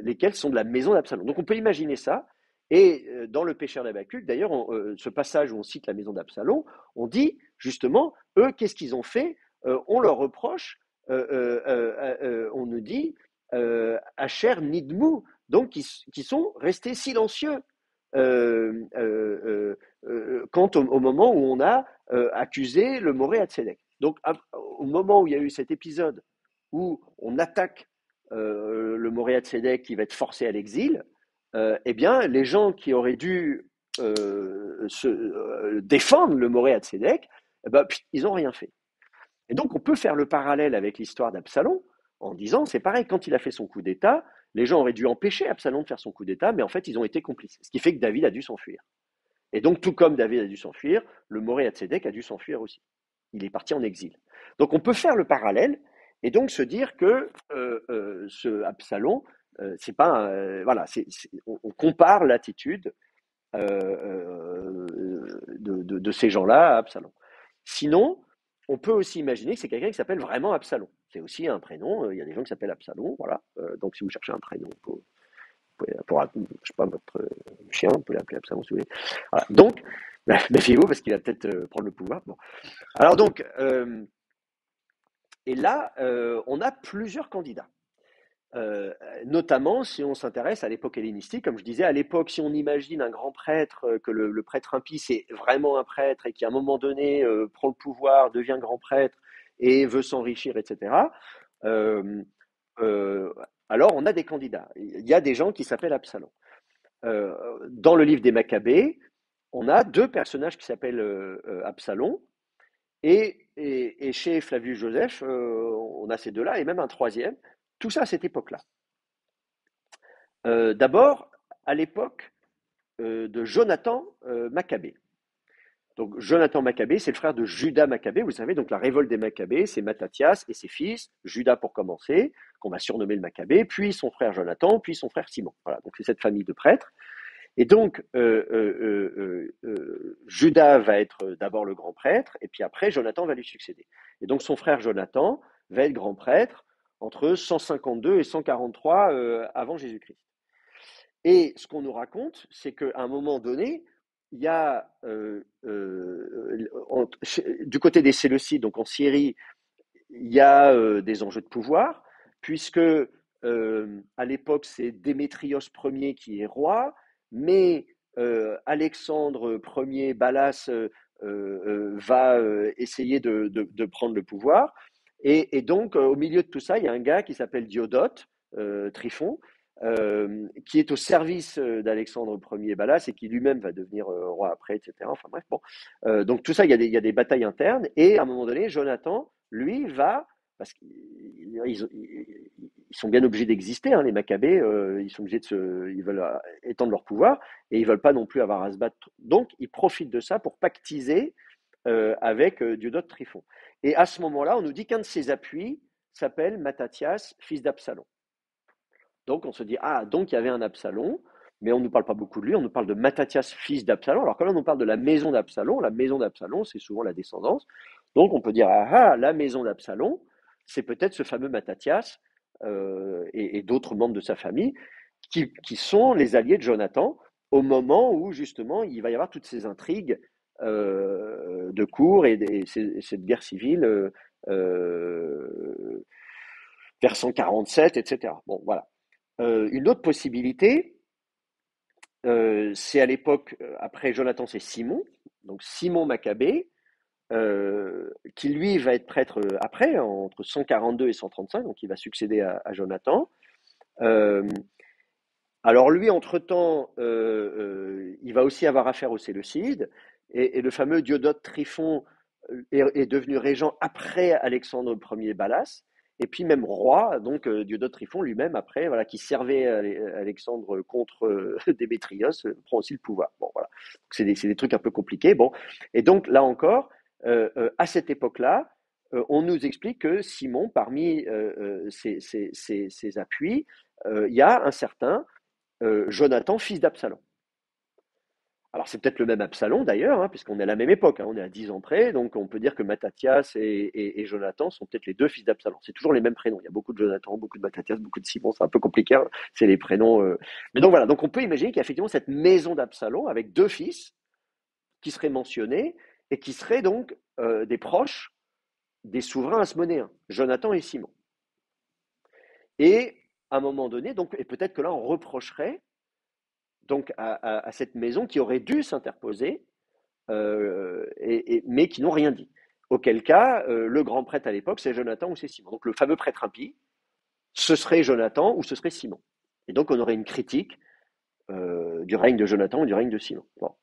A: lesquels sont de la maison d'Absalom. Donc on peut imaginer ça. Et dans le pécheur d'Habacuc, d'ailleurs, ce passage où on cite la maison d'Absalom, on dit justement, eux, qu'est-ce qu'ils ont fait? On leur reproche, on nous dit, Asher Nidmou, donc qui sont restés silencieux quant au moment où on a accusé le Moré Hatsedek. Donc, au moment où il y a eu cet épisode où on attaque le Moré Hatsedek qui va être forcé à l'exil, eh bien, les gens qui auraient dû défendre le Moré Hatsedek, eh ben, ils n'ont rien fait. Et donc, on peut faire le parallèle avec l'histoire d'Absalom en disant, c'est pareil, quand il a fait son coup d'État, les gens auraient dû empêcher Absalom de faire son coup d'État, mais en fait, ils ont été complices. Ce qui fait que David a dû s'enfuir. Et donc, tout comme David a dû s'enfuir, le Moré Hatsedek a dû s'enfuir aussi. Il est parti en exil. Donc, on peut faire le parallèle et donc se dire que ce Absalom, c'est pas voilà, on compare l'attitude de ces gens-là à Absalom. Sinon, on peut aussi imaginer que c'est quelqu'un qui s'appelle vraiment Absalom. C'est aussi un prénom. Il y a des gens qui s'appellent Absalom, voilà. Donc, si vous cherchez un prénom pour je sais pas, votre chien, vous pouvez l'appeler Absalom si vous voulez. Voilà. Donc, méfiez-vous parce qu'il va peut-être prendre le pouvoir. Bon. Alors donc, et là, on a plusieurs candidats. Euh, Notamment si on s'intéresse à l'époque hellénistique, comme je disais, à l'époque, si on imagine un grand prêtre, que le prêtre impie, c'est vraiment un prêtre et qui à un moment donné prend le pouvoir, devient grand prêtre et veut s'enrichir, etc., euh, euh, alors on a des candidats. Il y a des gens qui s'appellent Absalom. Euh, dans le livre des Maccabées, on a deux personnages qui s'appellent Absalom, et chez Flavius Joseph, on a ces deux-là, et même un troisième. Tout ça à cette époque-là. D'abord, à l'époque de Jonathan Maccabée. Donc Jonathan Maccabée, c'est le frère de Judas Maccabée, vous savez, donc la révolte des Maccabées, c'est Mattathias et ses fils, Judas pour commencer, qu'on va surnommer le Maccabée, puis son frère Jonathan, puis son frère Simon. Voilà, donc c'est cette famille de prêtres. Et donc, Judas va être d'abord le grand prêtre, et puis après, Jonathan va lui succéder. Et donc, son frère Jonathan va être grand prêtre entre 152 et 143 avant Jésus-Christ. Et ce qu'on nous raconte, c'est qu'à un moment donné, il y a, du côté des Séleucides, donc en Syrie, il y a des enjeux de pouvoir, puisque à l'époque, c'est Démétrios Ier qui est roi, mais Alexandre Ier Balas va essayer de prendre le pouvoir. Et donc, au milieu de tout ça, il y a un gars qui s'appelle Diodote, Tryphon, qui est au service d'Alexandre Ier Balas et qui lui-même va devenir roi après, etc. Enfin bref, bon. Donc tout ça, il y a des batailles internes. Et à un moment donné, Jonathan, lui, va, parce qu'ils sont bien obligés d'exister, hein, les Maccabées, ils sont obligés ils veulent étendre leur pouvoir et ils veulent pas non plus avoir à se battre. Donc ils profitent de ça pour pactiser avec Diodote Tryphon. Et à ce moment-là, on nous dit qu'un de ses appuis s'appelle Mattathias, fils d'Absalom. Donc on se dit, ah, donc il y avait un Absalom, mais on ne nous parle pas beaucoup de lui, on nous parle de Mattathias, fils d'Absalom, alors que là on nous parle de la maison d'Absalom. La maison d'Absalom, c'est souvent la descendance. Donc on peut dire, ah, ah la maison d'Absalom, c'est peut-être ce fameux Mattathias et d'autres membres de sa famille qui sont les alliés de Jonathan au moment où justement il va y avoir toutes ces intrigues de cour et cette guerre civile vers 147, etc. Bon, voilà. Une autre possibilité, c'est à l'époque, après Jonathan, c'est Simon, donc Simon Maccabée, qui lui va être prêtre après, entre 142 et 135, donc il va succéder à Jonathan. Euh, alors lui, entre-temps, il va aussi avoir affaire aux Séleucides, et le fameux Diodote Tryphon est devenu régent après Alexandre Ier Balas, et puis même roi, donc Diodote Tryphon lui-même, après, voilà, qui servait Alexandre contre Démétrios, prend aussi le pouvoir. Bon, voilà. C'est des trucs un peu compliqués. Bon. Et donc là encore, à cette époque-là, on nous explique que Simon, parmi ses appuis, il y a un certain Jonathan, fils d'Absalom. Alors c'est peut-être le même Absalom d'ailleurs, hein, puisqu'on est à la même époque, hein, on est à 10 ans près, donc on peut dire que Mattathias et Jonathan sont peut-être les deux fils d'Absalom. C'est toujours les mêmes prénoms, il y a beaucoup de Jonathan, beaucoup de Mattathias, beaucoup de Simon, c'est un peu compliqué, hein, c'est les prénoms. Mais donc voilà, donc on peut imaginer qu'il y a effectivement cette maison d'Absalom avec deux fils qui seraient mentionnés et qui seraient donc des proches des souverains hasmonéens, Jonathan et Simon. Et à un moment donné, donc, et peut-être que là on reprocherait donc à cette maison qui aurait dû s'interposer, mais qui n'ont rien dit. Auquel cas, le grand prêtre à l'époque, c'est Jonathan ou c'est Simon. Donc le fameux prêtre impie, ce serait Jonathan ou ce serait Simon. Et donc on aurait une critique du règne de Jonathan ou du règne de Simon. Bon,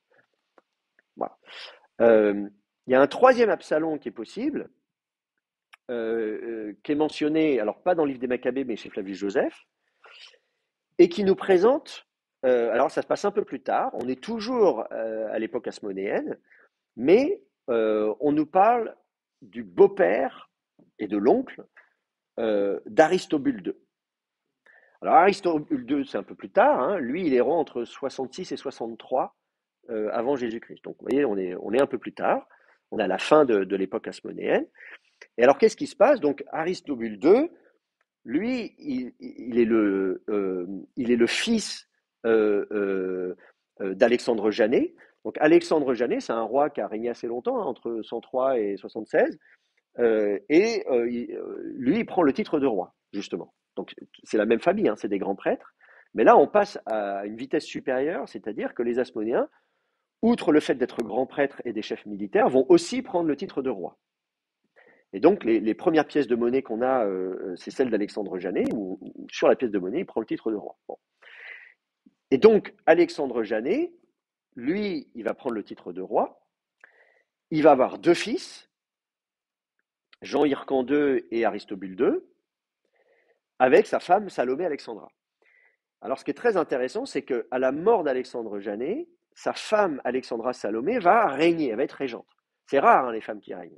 A: voilà. Il y a un troisième Absalom qui est possible, qui est mentionné, alors pas dans le livre des Maccabées, mais chez Flavius Joseph, et qui nous présente, alors ça se passe un peu plus tard, on est toujours à l'époque hasmonéenne, mais on nous parle du beau-père et de l'oncle d'Aristobule II. Alors Aristobule II, c'est un peu plus tard, hein, lui il est roi entre 66 et 63 avant Jésus-Christ. Donc vous voyez, on est un peu plus tard, on est à la fin de l'époque hasmonéenne. Et alors qu'est-ce qui se passe? Donc Aristobule II, lui, il est le fils d'Alexandre Janet. Donc Alexandre Janet, c'est un roi qui a régné assez longtemps, hein, entre 103 et 76, lui, il prend le titre de roi, justement. Donc c'est la même famille, hein, c'est des grands prêtres. Mais là, on passe à une vitesse supérieure, c'est-à-dire que les Hasmonéens, outre le fait d'être grands prêtres et des chefs militaires, vont aussi prendre le titre de roi. Et donc, les premières pièces de monnaie qu'on a, c'est celle d'Alexandre Janet, où sur la pièce de monnaie, il prend le titre de roi. Bon. Et donc, Alexandre Janet, lui, il va prendre le titre de roi. Il va avoir deux fils, Jean Hircan II et Aristobule II, avec sa femme Salomé Alexandra. Alors, ce qui est très intéressant, c'est qu'à la mort d'Alexandre Janet, sa femme Alexandra Salomé va régner, elle va être régente. C'est rare, hein, les femmes qui règnent.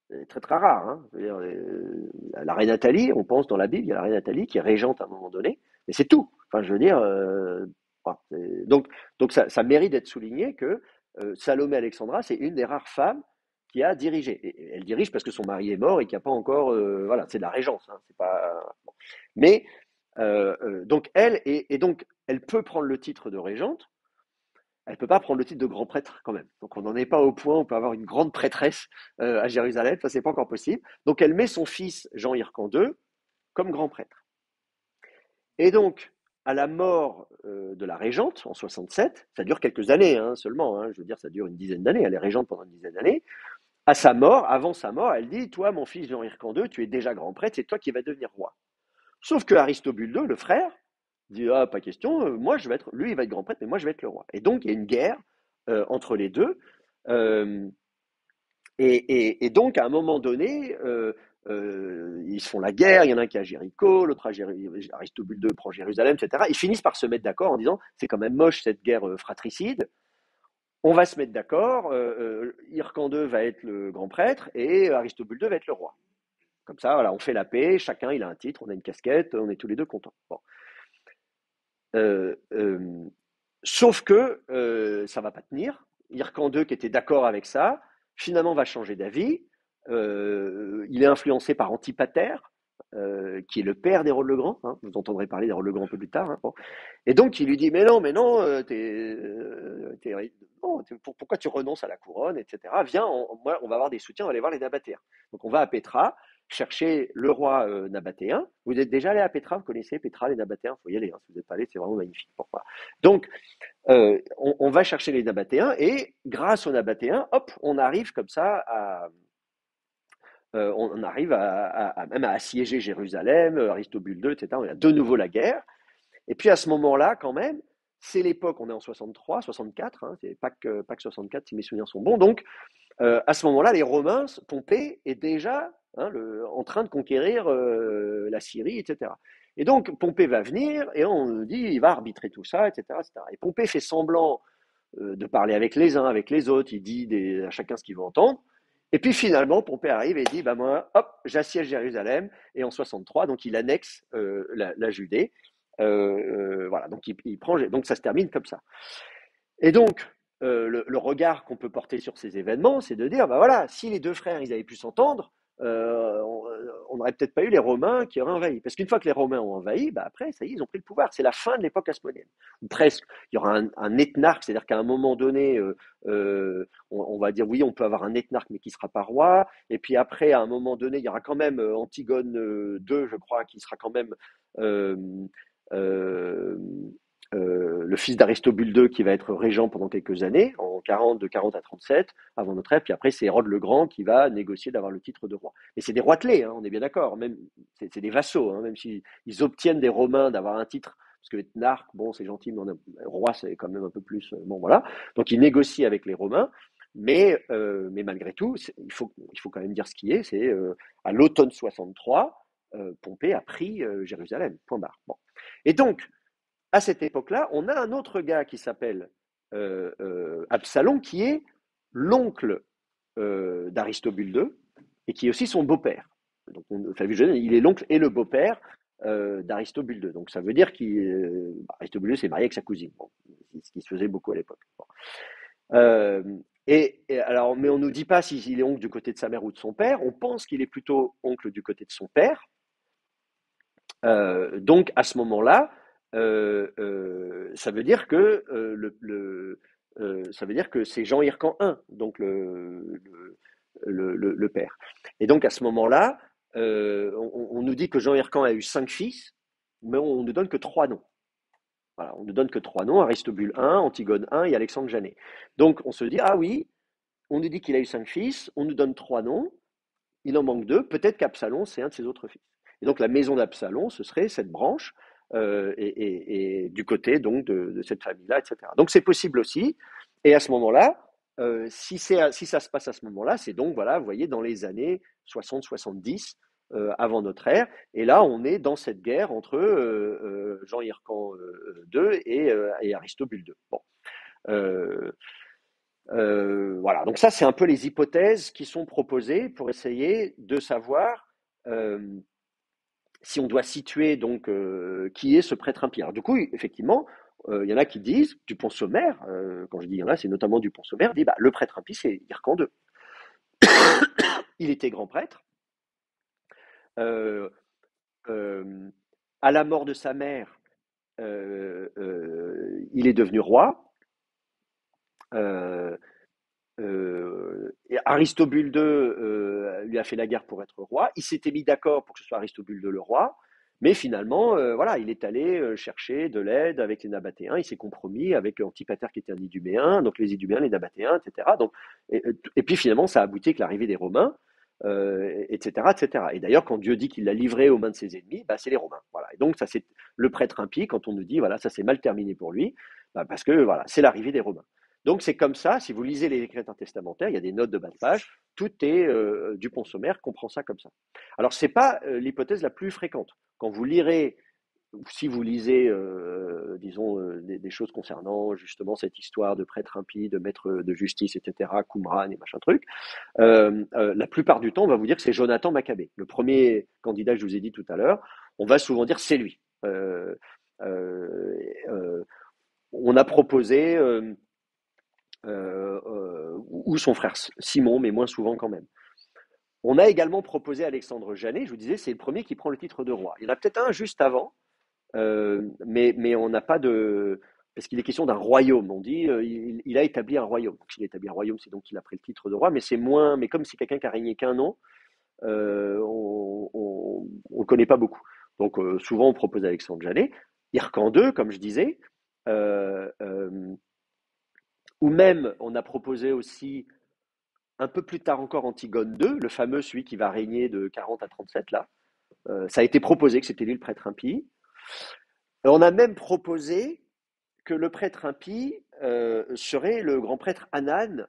A: C'est très très rare. Hein. C'est-à-dire, la reine Nathalie, on pense dans la Bible, il y a la reine Nathalie qui est régente à un moment donné, mais c'est tout. Enfin, je veux dire, voilà. Donc ça mérite d'être souligné que Salomé Alexandra, c'est une des rares femmes qui a dirigé. Et elle dirige parce que son mari est mort et qu'il n'y a pas encore, voilà, c'est de la régence. Hein, c'est pas. Bon. Mais donc elle et donc elle peut prendre le titre de régente. Elle ne peut pas prendre le titre de grand prêtre quand même. Donc on n'en est pas au point, on peut avoir une grande prêtresse à Jérusalem, ça c'est pas encore possible. Donc elle met son fils Jean Hircan II comme grand prêtre. Et donc, à la mort de la régente en 67, ça dure quelques années hein, seulement, hein, je veux dire ça dure une dizaine d'années, elle est régente pendant une dizaine d'années. À sa mort, avant sa mort, elle dit, toi mon fils Jean Hircan II, tu es déjà grand prêtre, c'est toi qui vas devenir roi. Sauf que Aristobule II, le frère, dit ah pas question, moi je vais être, lui il va être grand prêtre, mais moi je vais être le roi. Et donc il y a une guerre entre les deux, euh, et donc à un moment donné, ils se font la guerre. Il y en a un qui est à Jéricho, l'autre à Aristobule II prend Jérusalem, etc. Ils finissent par se mettre d'accord en disant c'est quand même moche cette guerre fratricide. On va se mettre d'accord. Hircan II va être le grand prêtre et Aristobule II va être le roi. Comme ça, voilà, on fait la paix, chacun il a un titre, on a une casquette, on est tous les deux contents. Bon. Euh, euh, Sauf que ça va pas tenir. Hircan II, qui était d'accord avec ça, finalement va changer d'avis. Il est influencé par Antipater, qui est le père d'Hérode le Grand. Hein. Vous entendrez parler d'Hérode le Grand un peu plus tard. Hein. Bon. Et donc il lui dit mais non, non, pourquoi tu renonces à la couronne, etc. Viens, on va avoir des soutiens, on va aller voir les Nabatéens. Donc on va à Pétra chercher le roi nabatéen. Vous êtes déjà allé à Pétra, vous connaissez Pétra, les Nabatéens, il faut y aller. Hein. Si vous n'êtes pas allé, c'est vraiment magnifique. Bon, voilà. Donc on va chercher les Nabatéens et grâce aux Nabatéens, hop, on arrive comme ça on arrive même à assiéger Jérusalem, Aristobule II, etc. On a de nouveau la guerre. Et puis à ce moment-là, quand même, c'est l'époque, on est en 63, 64, hein, c'est Pâques 64 si mes souvenirs sont bons. Donc à ce moment-là, les Romains, Pompée est déjà hein, en train de conquérir la Syrie, etc. Et donc Pompée va venir et on dit il va arbitrer tout ça, etc., etc. Et Pompée fait semblant de parler avec les uns, avec les autres, il dit à chacun ce qu'il veut entendre. Et puis finalement, Pompée arrive et dit bah moi, hop, j'assiège Jérusalem. Et en 63, donc il annexe la Judée. Voilà, donc il prend, donc ça se termine comme ça. Et donc, le regard qu'on peut porter sur ces événements, c'est de dire, bah voilà, si les deux frères, ils avaient pu s'entendre, on n'aurait peut-être pas eu les Romains qui auraient envahi. Parce qu'une fois que les Romains ont envahi, bah après, ça y est, ils ont pris le pouvoir. C'est la fin de l'époque hasmonéenne. Ou presque. Il y aura un ethnarque, c'est-à-dire qu'à un moment donné, on va dire, oui, on peut avoir un ethnarque, mais qui ne sera pas roi. Et puis après, à un moment donné, il y aura quand même Antigone II, je crois, qui sera quand même... Euh, euh, le fils d'Aristobule II qui va être régent pendant quelques années, de 40 à 37 avant notre ère, puis après c'est Hérode le Grand qui va négocier d'avoir le titre de roi. Et c'est des roitelets, hein, on est bien d'accord, même c'est des vassaux, hein, même s'ils obtiennent des Romains d'avoir un titre, parce que éthnarque, bon c'est gentil, mais roi c'est quand même un peu plus, bon voilà. Donc ils négocient avec les Romains, mais malgré tout, il faut quand même dire ce qui est, c'est à l'automne 63, Pompée a pris Jérusalem, point barre. Bon. Et donc, à cette époque-là, on a un autre gars qui s'appelle Absalom, qui est l'oncle d'Aristobule II, et qui est aussi son beau-père. Donc, il est l'oncle et le beau-père d'Aristobule II. Donc, ça veut dire qu'Aristobule II s'est marié avec sa cousine, bon, ce qui se faisait beaucoup à l'époque. Bon. Alors, mais on ne nous dit pas s'il est oncle du côté de sa mère ou de son père. On pense qu'il est plutôt oncle du côté de son père. Donc, à ce moment-là, ça veut dire que ça veut dire que c'est Jean Hircan I, donc le père. Et donc à ce moment-là, on nous dit que Jean Hircan a eu 5 fils, mais on ne donne que 3 noms. Voilà, on ne donne que 3 noms, Aristobule I, Antigone I et Alexandre Janet. Donc on se dit, ah oui, on nous dit qu'il a eu 5 fils, on nous donne 3 noms, il en manque 2, peut-être qu'Absalon, c'est un de ses autres fils. Et donc la maison d'Absalon, ce serait cette branche, et du côté donc de cette famille-là, etc. Donc c'est possible aussi. Et à ce moment-là, si ça se passe à ce moment-là, c'est donc, voilà, vous voyez, dans les années 60-70 avant notre ère. Et là, on est dans cette guerre entre Jean Hircan II et Aristobule II. Bon. Euh, voilà, donc ça, c'est un peu les hypothèses qui sont proposées pour essayer de savoir euh, si on doit situer donc qui est ce prêtre impie. Alors, du coup, effectivement, il y en a qui disent, Dupont-Sommer, quand je dis il y en a, c'est notamment Dupont-Sommer, dit bah, le prêtre impie, c'est Hircan II. Il était grand prêtre. Euh, euh, à la mort de sa mère, il est devenu roi. Euh, et Aristobule II lui a fait la guerre pour être roi. Il s'était mis d'accord pour que ce soit Aristobule II le roi, mais finalement, voilà, il est allé chercher de l'aide avec les Nabatéens. Il s'est compromis avec Antipater qui était un Iduméen, donc les Iduméens, les Nabatéens, etc. Donc, et puis finalement, ça a abouti avec l'arrivée des Romains, etc., etc. Et d'ailleurs, quand Dieu dit qu'il l'a livré aux mains de ses ennemis, bah, c'est les Romains. Voilà. Et donc, ça c'est le prêtre impie. Quand on nous dit, voilà, ça s'est mal terminé pour lui, bah, parce que voilà, c'est l'arrivée des Romains. Donc c'est comme ça, si vous lisez les écrits intertestamentaires, il y a des notes de bas de page, tout est Dupont-Sommer comprend ça comme ça. Alors c'est pas l'hypothèse la plus fréquente. Quand vous lirez, si vous lisez, disons, des choses concernant justement cette histoire de prêtre impie, de maître de justice, etc., Qumran et machin truc, la plupart du temps, on va vous dire que c'est Jonathan Maccabée. Le premier candidat que je vous ai dit tout à l'heure, on va souvent dire c'est lui. Euh, euh, on a proposé ou son frère Simon, mais moins souvent quand même. On a également proposé Alexandre Janet, je vous disais, c'est le premier qui prend le titre de roi. Il y en a peut-être un juste avant, mais on n'a pas de... Parce qu'il est question d'un royaume. On dit il a établi un royaume. S'il a établi un royaume, c'est donc qu'il a pris le titre de roi, mais c'est moins. Mais comme c'est quelqu'un qui a régné qu'un an, on ne le connaît pas beaucoup. Donc souvent on propose Alexandre Janet. Hircan II, comme je disais, euh, euh, ou même on a proposé aussi un peu plus tard encore Antigone II, le fameux celui qui va régner de 40 à 37 là. Ça a été proposé que c'était lui le prêtre impie. On a même proposé que le prêtre impie serait le grand prêtre Anan.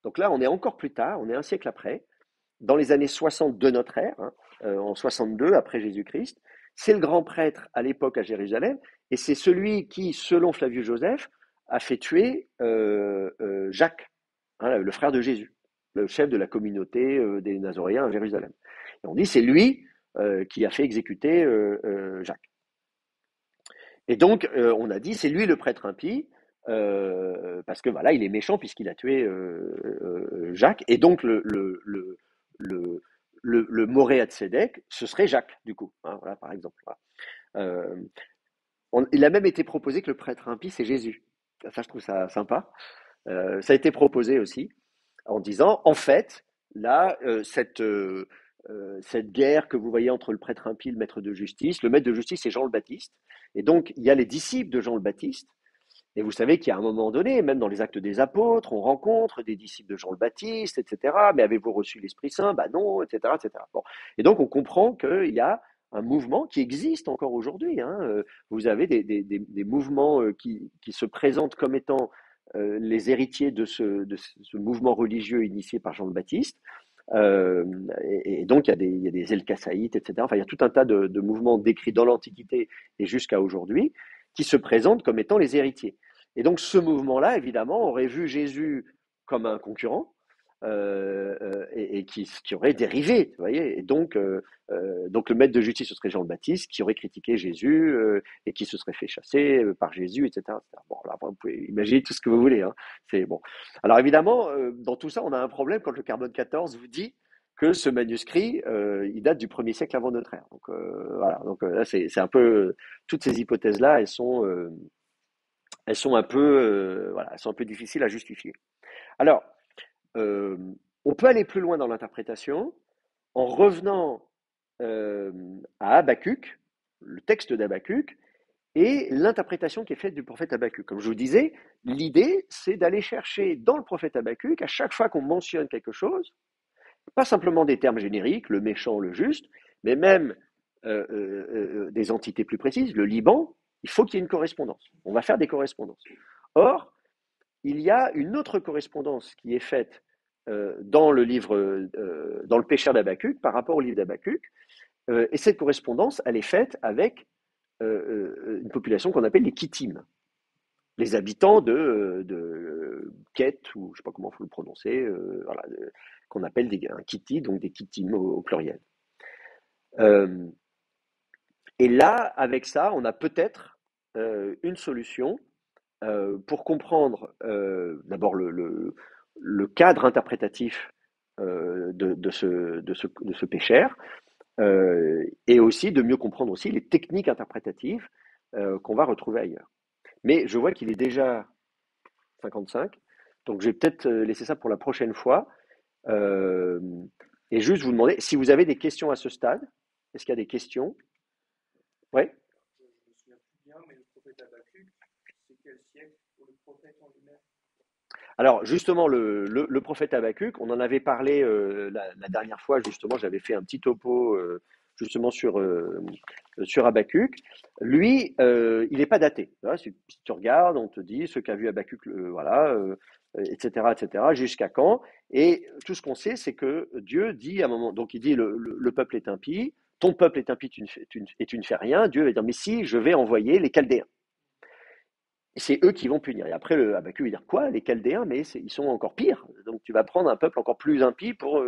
A: Donc là, on est encore plus tard, on est un siècle après, dans les années 60 de notre ère, hein, en 62 après Jésus-Christ. C'est le grand prêtre à l'époque à Jérusalem, et c'est celui qui, selon Flavius Joseph, a fait tuer Jacques, hein, le frère de Jésus, le chef de la communauté des Nazoréens à Jérusalem. Et on dit c'est lui qui a fait exécuter Jacques. Et donc on a dit c'est lui le prêtre impie, parce que voilà, il est méchant puisqu'il a tué Jacques, et donc le, le Moré Tzedek, ce serait Jacques, du coup, hein, voilà, par exemple. Voilà. Euh, il a même été proposé que le prêtre impie, c'est Jésus. Ça, je trouve ça sympa. Ça a été proposé aussi en disant, en fait, là, cette guerre que vous voyez entre le prêtre impie et le maître de justice, c'est Jean le Baptiste. Et donc, il y a les disciples de Jean le Baptiste. Et vous savez qu'à un moment donné, même dans les Actes des Apôtres, on rencontre des disciples de Jean le Baptiste, etc. Mais avez-vous reçu l'Esprit Saint? Bah non, etc., etc. Bon. Et donc, on comprend qu'il y a un mouvement qui existe encore aujourd'hui, hein. Vous avez des mouvements qui se présentent comme étant les héritiers de ce mouvement religieux initié par Jean le Baptiste. Euh, et donc, il y a des Elkassaïtes, etc. Enfin, il y a tout un tas de mouvements décrits dans l'Antiquité et jusqu'à aujourd'hui qui se présentent comme étant les héritiers. Et donc, ce mouvement-là, évidemment, aurait vu Jésus comme un concurrent et qui aurait dérivé, vous voyez. Et donc le maître de justice, ce serait Jean le Baptiste, qui aurait critiqué Jésus et qui se serait fait chasser par Jésus, etc., etc. Bon, là, vous pouvez imaginer tout ce que vous voulez, hein. C'est bon. Alors évidemment, dans tout ça, on a un problème quand le Carbone 14 vous dit que ce manuscrit, il date du 1er siècle avant notre ère. Donc voilà. Donc là, c'est un peu toutes ces hypothèses-là, elles sont un peu, voilà, elles sont un peu difficiles à justifier. Alors, euh, on peut aller plus loin dans l'interprétation en revenant à Habakkuk, le texte d'Habakkuk, et l'interprétation qui est faite du prophète Habakkuk. Comme je vous disais, l'idée, c'est d'aller chercher dans le prophète Habakkuk, à chaque fois qu'on mentionne quelque chose, pas simplement des termes génériques, le méchant, le juste, mais même des entités plus précises, le Liban, il faut qu'il y ait une correspondance. On va faire des correspondances. Or, il y a une autre correspondance qui est faite dans le livre, dans le pécher d'Habakkuk par rapport au livre d'Habakkuk, et cette correspondance, elle est faite avec une population qu'on appelle les Kittim, les habitants de Ket, ou je ne sais pas comment il faut le prononcer, voilà, qu'on appelle un Kitti, donc des Kittim au pluriel. Euh, et là, avec ça, on a peut-être une solution pour comprendre d'abord le cadre interprétatif de ce péchère, et aussi de mieux comprendre aussi les techniques interprétatives qu'on va retrouver ailleurs. Mais je vois qu'il est déjà 55, donc je vais peut-être laisser ça pour la prochaine fois. Euh, et juste vous demander si vous avez des questions à ce stade. Est-ce qu'il y a des questions? Oui.
B: Je me souviens plus bien, mais le prophète Habakkuk, c'est quel siècle pour le prophète en lui-même?
A: Alors justement, le prophète Habakkuk, on en avait parlé la dernière fois, justement, j'avais fait un petit topo justement sur Habakkuk. Lui, il n'est pas daté. Voilà, si tu regardes, on te dit ce qu'a vu Habakkuk, voilà, etc., etc., jusqu'à quand. Et tout ce qu'on sait, c'est que Dieu dit à un moment, donc il dit le peuple est impie, ton peuple est impie et tu ne fais rien. Dieu va dire, mais si, je vais envoyer les Chaldéens. Et c'est eux qui vont punir. Et après, le Habakkuk va dire quoi? Les Chaldéens, mais ils sont encore pires. Donc tu vas prendre un peuple encore plus impie pour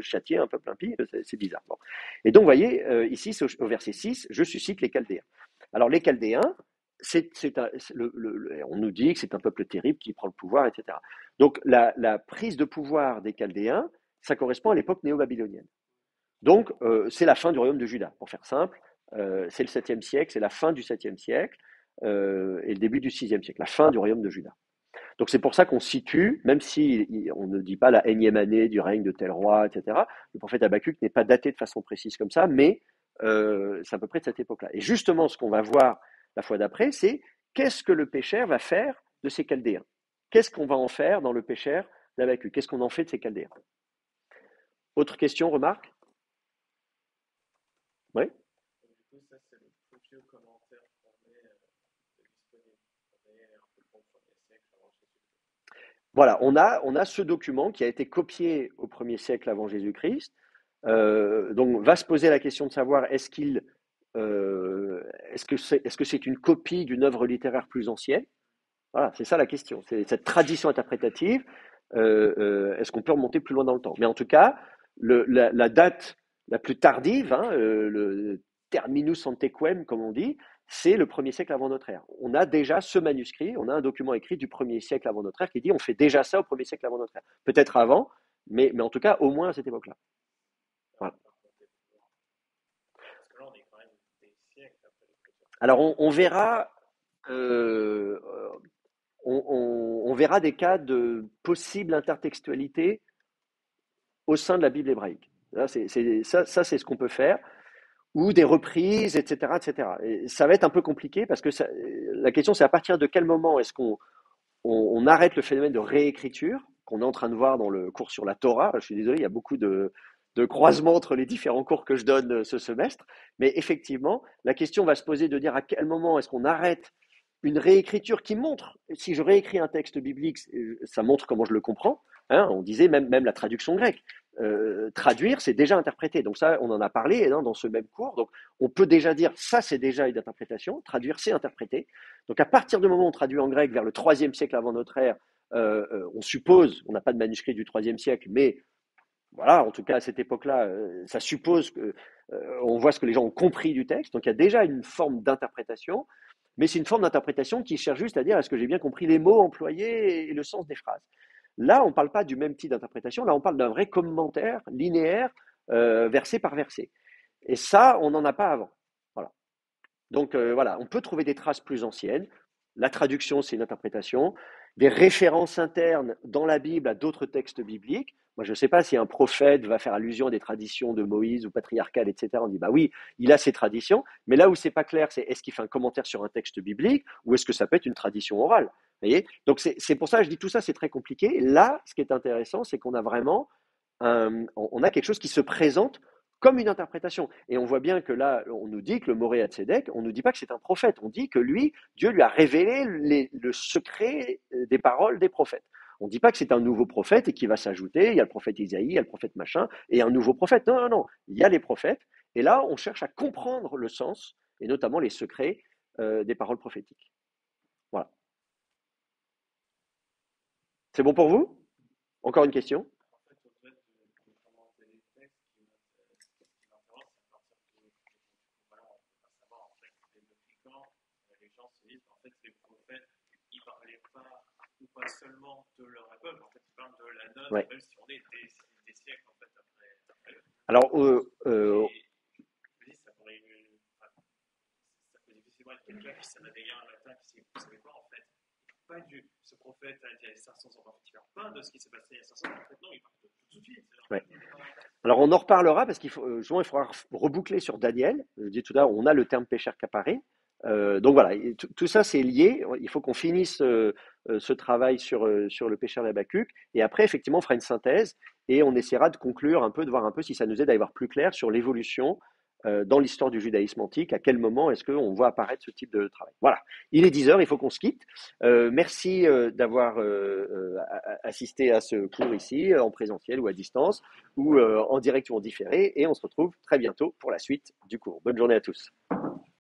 A: châtier un peuple impie. C'est bizarre. Bon. Et donc, vous voyez, ici, c'est au verset 6, je suscite les Chaldéens. Alors, les Chaldéens, on nous dit que c'est un peuple terrible qui prend le pouvoir, etc. Donc, la prise de pouvoir des Chaldéens, ça correspond à l'époque néo-babylonienne. Donc, c'est la fin du royaume de Juda, pour faire simple. C'est le 7e siècle, c'est la fin du 7e siècle et le début du 6e siècle, la fin du royaume de Juda. Donc, c'est pour ça qu'on situe, même si on ne dit pas la énième année du règne de tel roi, etc., le prophète Habakkuk n'est pas daté de façon précise comme ça, mais c'est à peu près de cette époque-là. Et justement, ce qu'on va voir la fois d'après, c'est qu'est-ce que le pécheur va faire de ces Chaldéens? Qu'est-ce qu'on va en faire dans le pécheur d'Habakkuk? Qu'est-ce qu'on en fait de ces Chaldéens? Autre question, remarque? Oui.
B: Donc, du coup, ça, c'est le plus vieux commentaire qu'on ait de disponible. On est un peu au 1er siècle avant Jésus-Christ.
A: Voilà, on a ce document qui a été copié au 1er siècle avant Jésus-Christ. Donc, va se poser la question de savoir est-ce que c'est une copie d'une œuvre littéraire plus ancienne? Voilà, c'est ça la question. C'est cette tradition interprétative. Est-ce qu'on peut remonter plus loin dans le temps? Mais en tout cas, la date la plus tardive, hein, le terminus antequem, comme on dit, c'est le 1er siècle avant notre ère. On a déjà ce manuscrit, on a un document écrit du 1er siècle avant notre ère qui dit on fait déjà ça au 1er siècle avant notre ère. Peut-être avant, mais en tout cas au moins à cette époque-là. Voilà.
B: Parce que là, on est quand même des siècles après l'écriture.
A: Alors on verra, euh, on verra des cas de possible intertextualité au sein de la Bible hébraïque. Ça, c'est ce qu'on peut faire, ou des reprises, etc., etc. Et ça va être un peu compliqué parce que la question, c'est à partir de quel moment est-ce qu'on arrête le phénomène de réécriture qu'on est en train de voir dans le cours sur la Torah. Je suis désolé, il y a beaucoup de croisements entre les différents cours que je donne ce semestre, mais effectivement, la question va se poser de dire à quel moment est-ce qu'on arrête une réécriture qui montre, si je réécris un texte biblique, ça montre comment je le comprends. Hein, on disait même la traduction grecque. Traduire, c'est déjà interpréter. Donc ça, on en a parlé hein, dans ce même cours. Donc on peut déjà dire, ça c'est déjà une interprétation. Traduire, c'est interpréter. Donc à partir du moment où on traduit en grec vers le 3e siècle avant notre ère, on suppose, on n'a pas de manuscrit du 3e siècle, mais voilà, en tout cas à cette époque-là, ça suppose que on voit ce que les gens ont compris du texte. Donc il y a déjà une forme d'interprétation, mais c'est une forme d'interprétation qui cherche juste à dire est-ce que j'ai bien compris les mots employés et le sens des phrases. Là, on ne parle pas du même type d'interprétation, là on parle d'un vrai commentaire linéaire, verset par verset. Et ça, on n'en a pas avant. Voilà. Donc voilà, on peut trouver des traces plus anciennes. La traduction, c'est une interprétation. des références internes dans la Bible à d'autres textes bibliques. Moi, je ne sais pas si un prophète va faire allusion à des traditions de Moïse ou patriarcales, etc. On dit, bah oui, il a ses traditions, mais là où c'est pas clair, c'est est-ce qu'il fait un commentaire sur un texte biblique ou est-ce que ça peut être une tradition orale. Vous voyez. Donc c'est pour ça que je dis tout ça, c'est très compliqué. Là, ce qui est intéressant, c'est qu'on a vraiment on a quelque chose qui se présente comme une interprétation. Et on voit bien que là, on nous dit que le Moré Tzedek, on ne nous dit pas que c'est un prophète, on dit que lui, Dieu lui a révélé le secret des paroles des prophètes. On ne dit pas que c'est un nouveau prophète et qui va s'ajouter, il y a le prophète Isaïe, il y a le prophète machin, et un nouveau prophète. Non, non, non, il y a les prophètes, et là, on cherche à comprendre le sens, et notamment les secrets des paroles prophétiques. Voilà. C'est bon pour vous? Encore une question?
B: En fait, au-delà de commenter les textes, ce qui m'intéresse, c'est à partir de, voilà, on peut pas savoir, en fait, les décliquants, les gens se disent, en fait, les prophètes, ils parlaient pas, ou pas seulement de leur époque, en fait, ils parlent de la nôtre,
A: Ouais.
B: même si on est des siècles, en fait, après eux.
A: Alors,
B: Et je me dis, ça pourrait, enfin, ça peut difficilement être quelqu'un qui savait rien en latin, qui sait, vous savez quoi, en fait, pas du, ce prophète a dit il y a 500 ans, en fait, il parle pas de ce qui s'est passé il y a 500 ans, en fait, non, il parle de tout de suite, en
A: ouais.
B: fait,
A: Alors, on en reparlera parce qu'il faut, souvent, il faudra reboucler sur Daniel. Je dis tout à l'heure, on a le terme pécheur qui apparaît. Donc voilà, tout ça c'est lié. Il faut qu'on finisse ce travail sur le pécheur d'Habacuc. Et après, effectivement, on fera une synthèse et on essaiera de conclure un peu, de voir un peu si ça nous aide à y voir plus clair sur l'évolution dans l'histoire du judaïsme antique. À quel moment est-ce qu'on voit apparaître ce type de travail? Voilà, il est 10 heures, il faut qu'on se quitte. Merci d'avoir assisté à ce cours ici, en présentiel ou à distance, ou en direct ou en différé. Et on se retrouve très bientôt pour la suite du cours. Bonne journée à tous.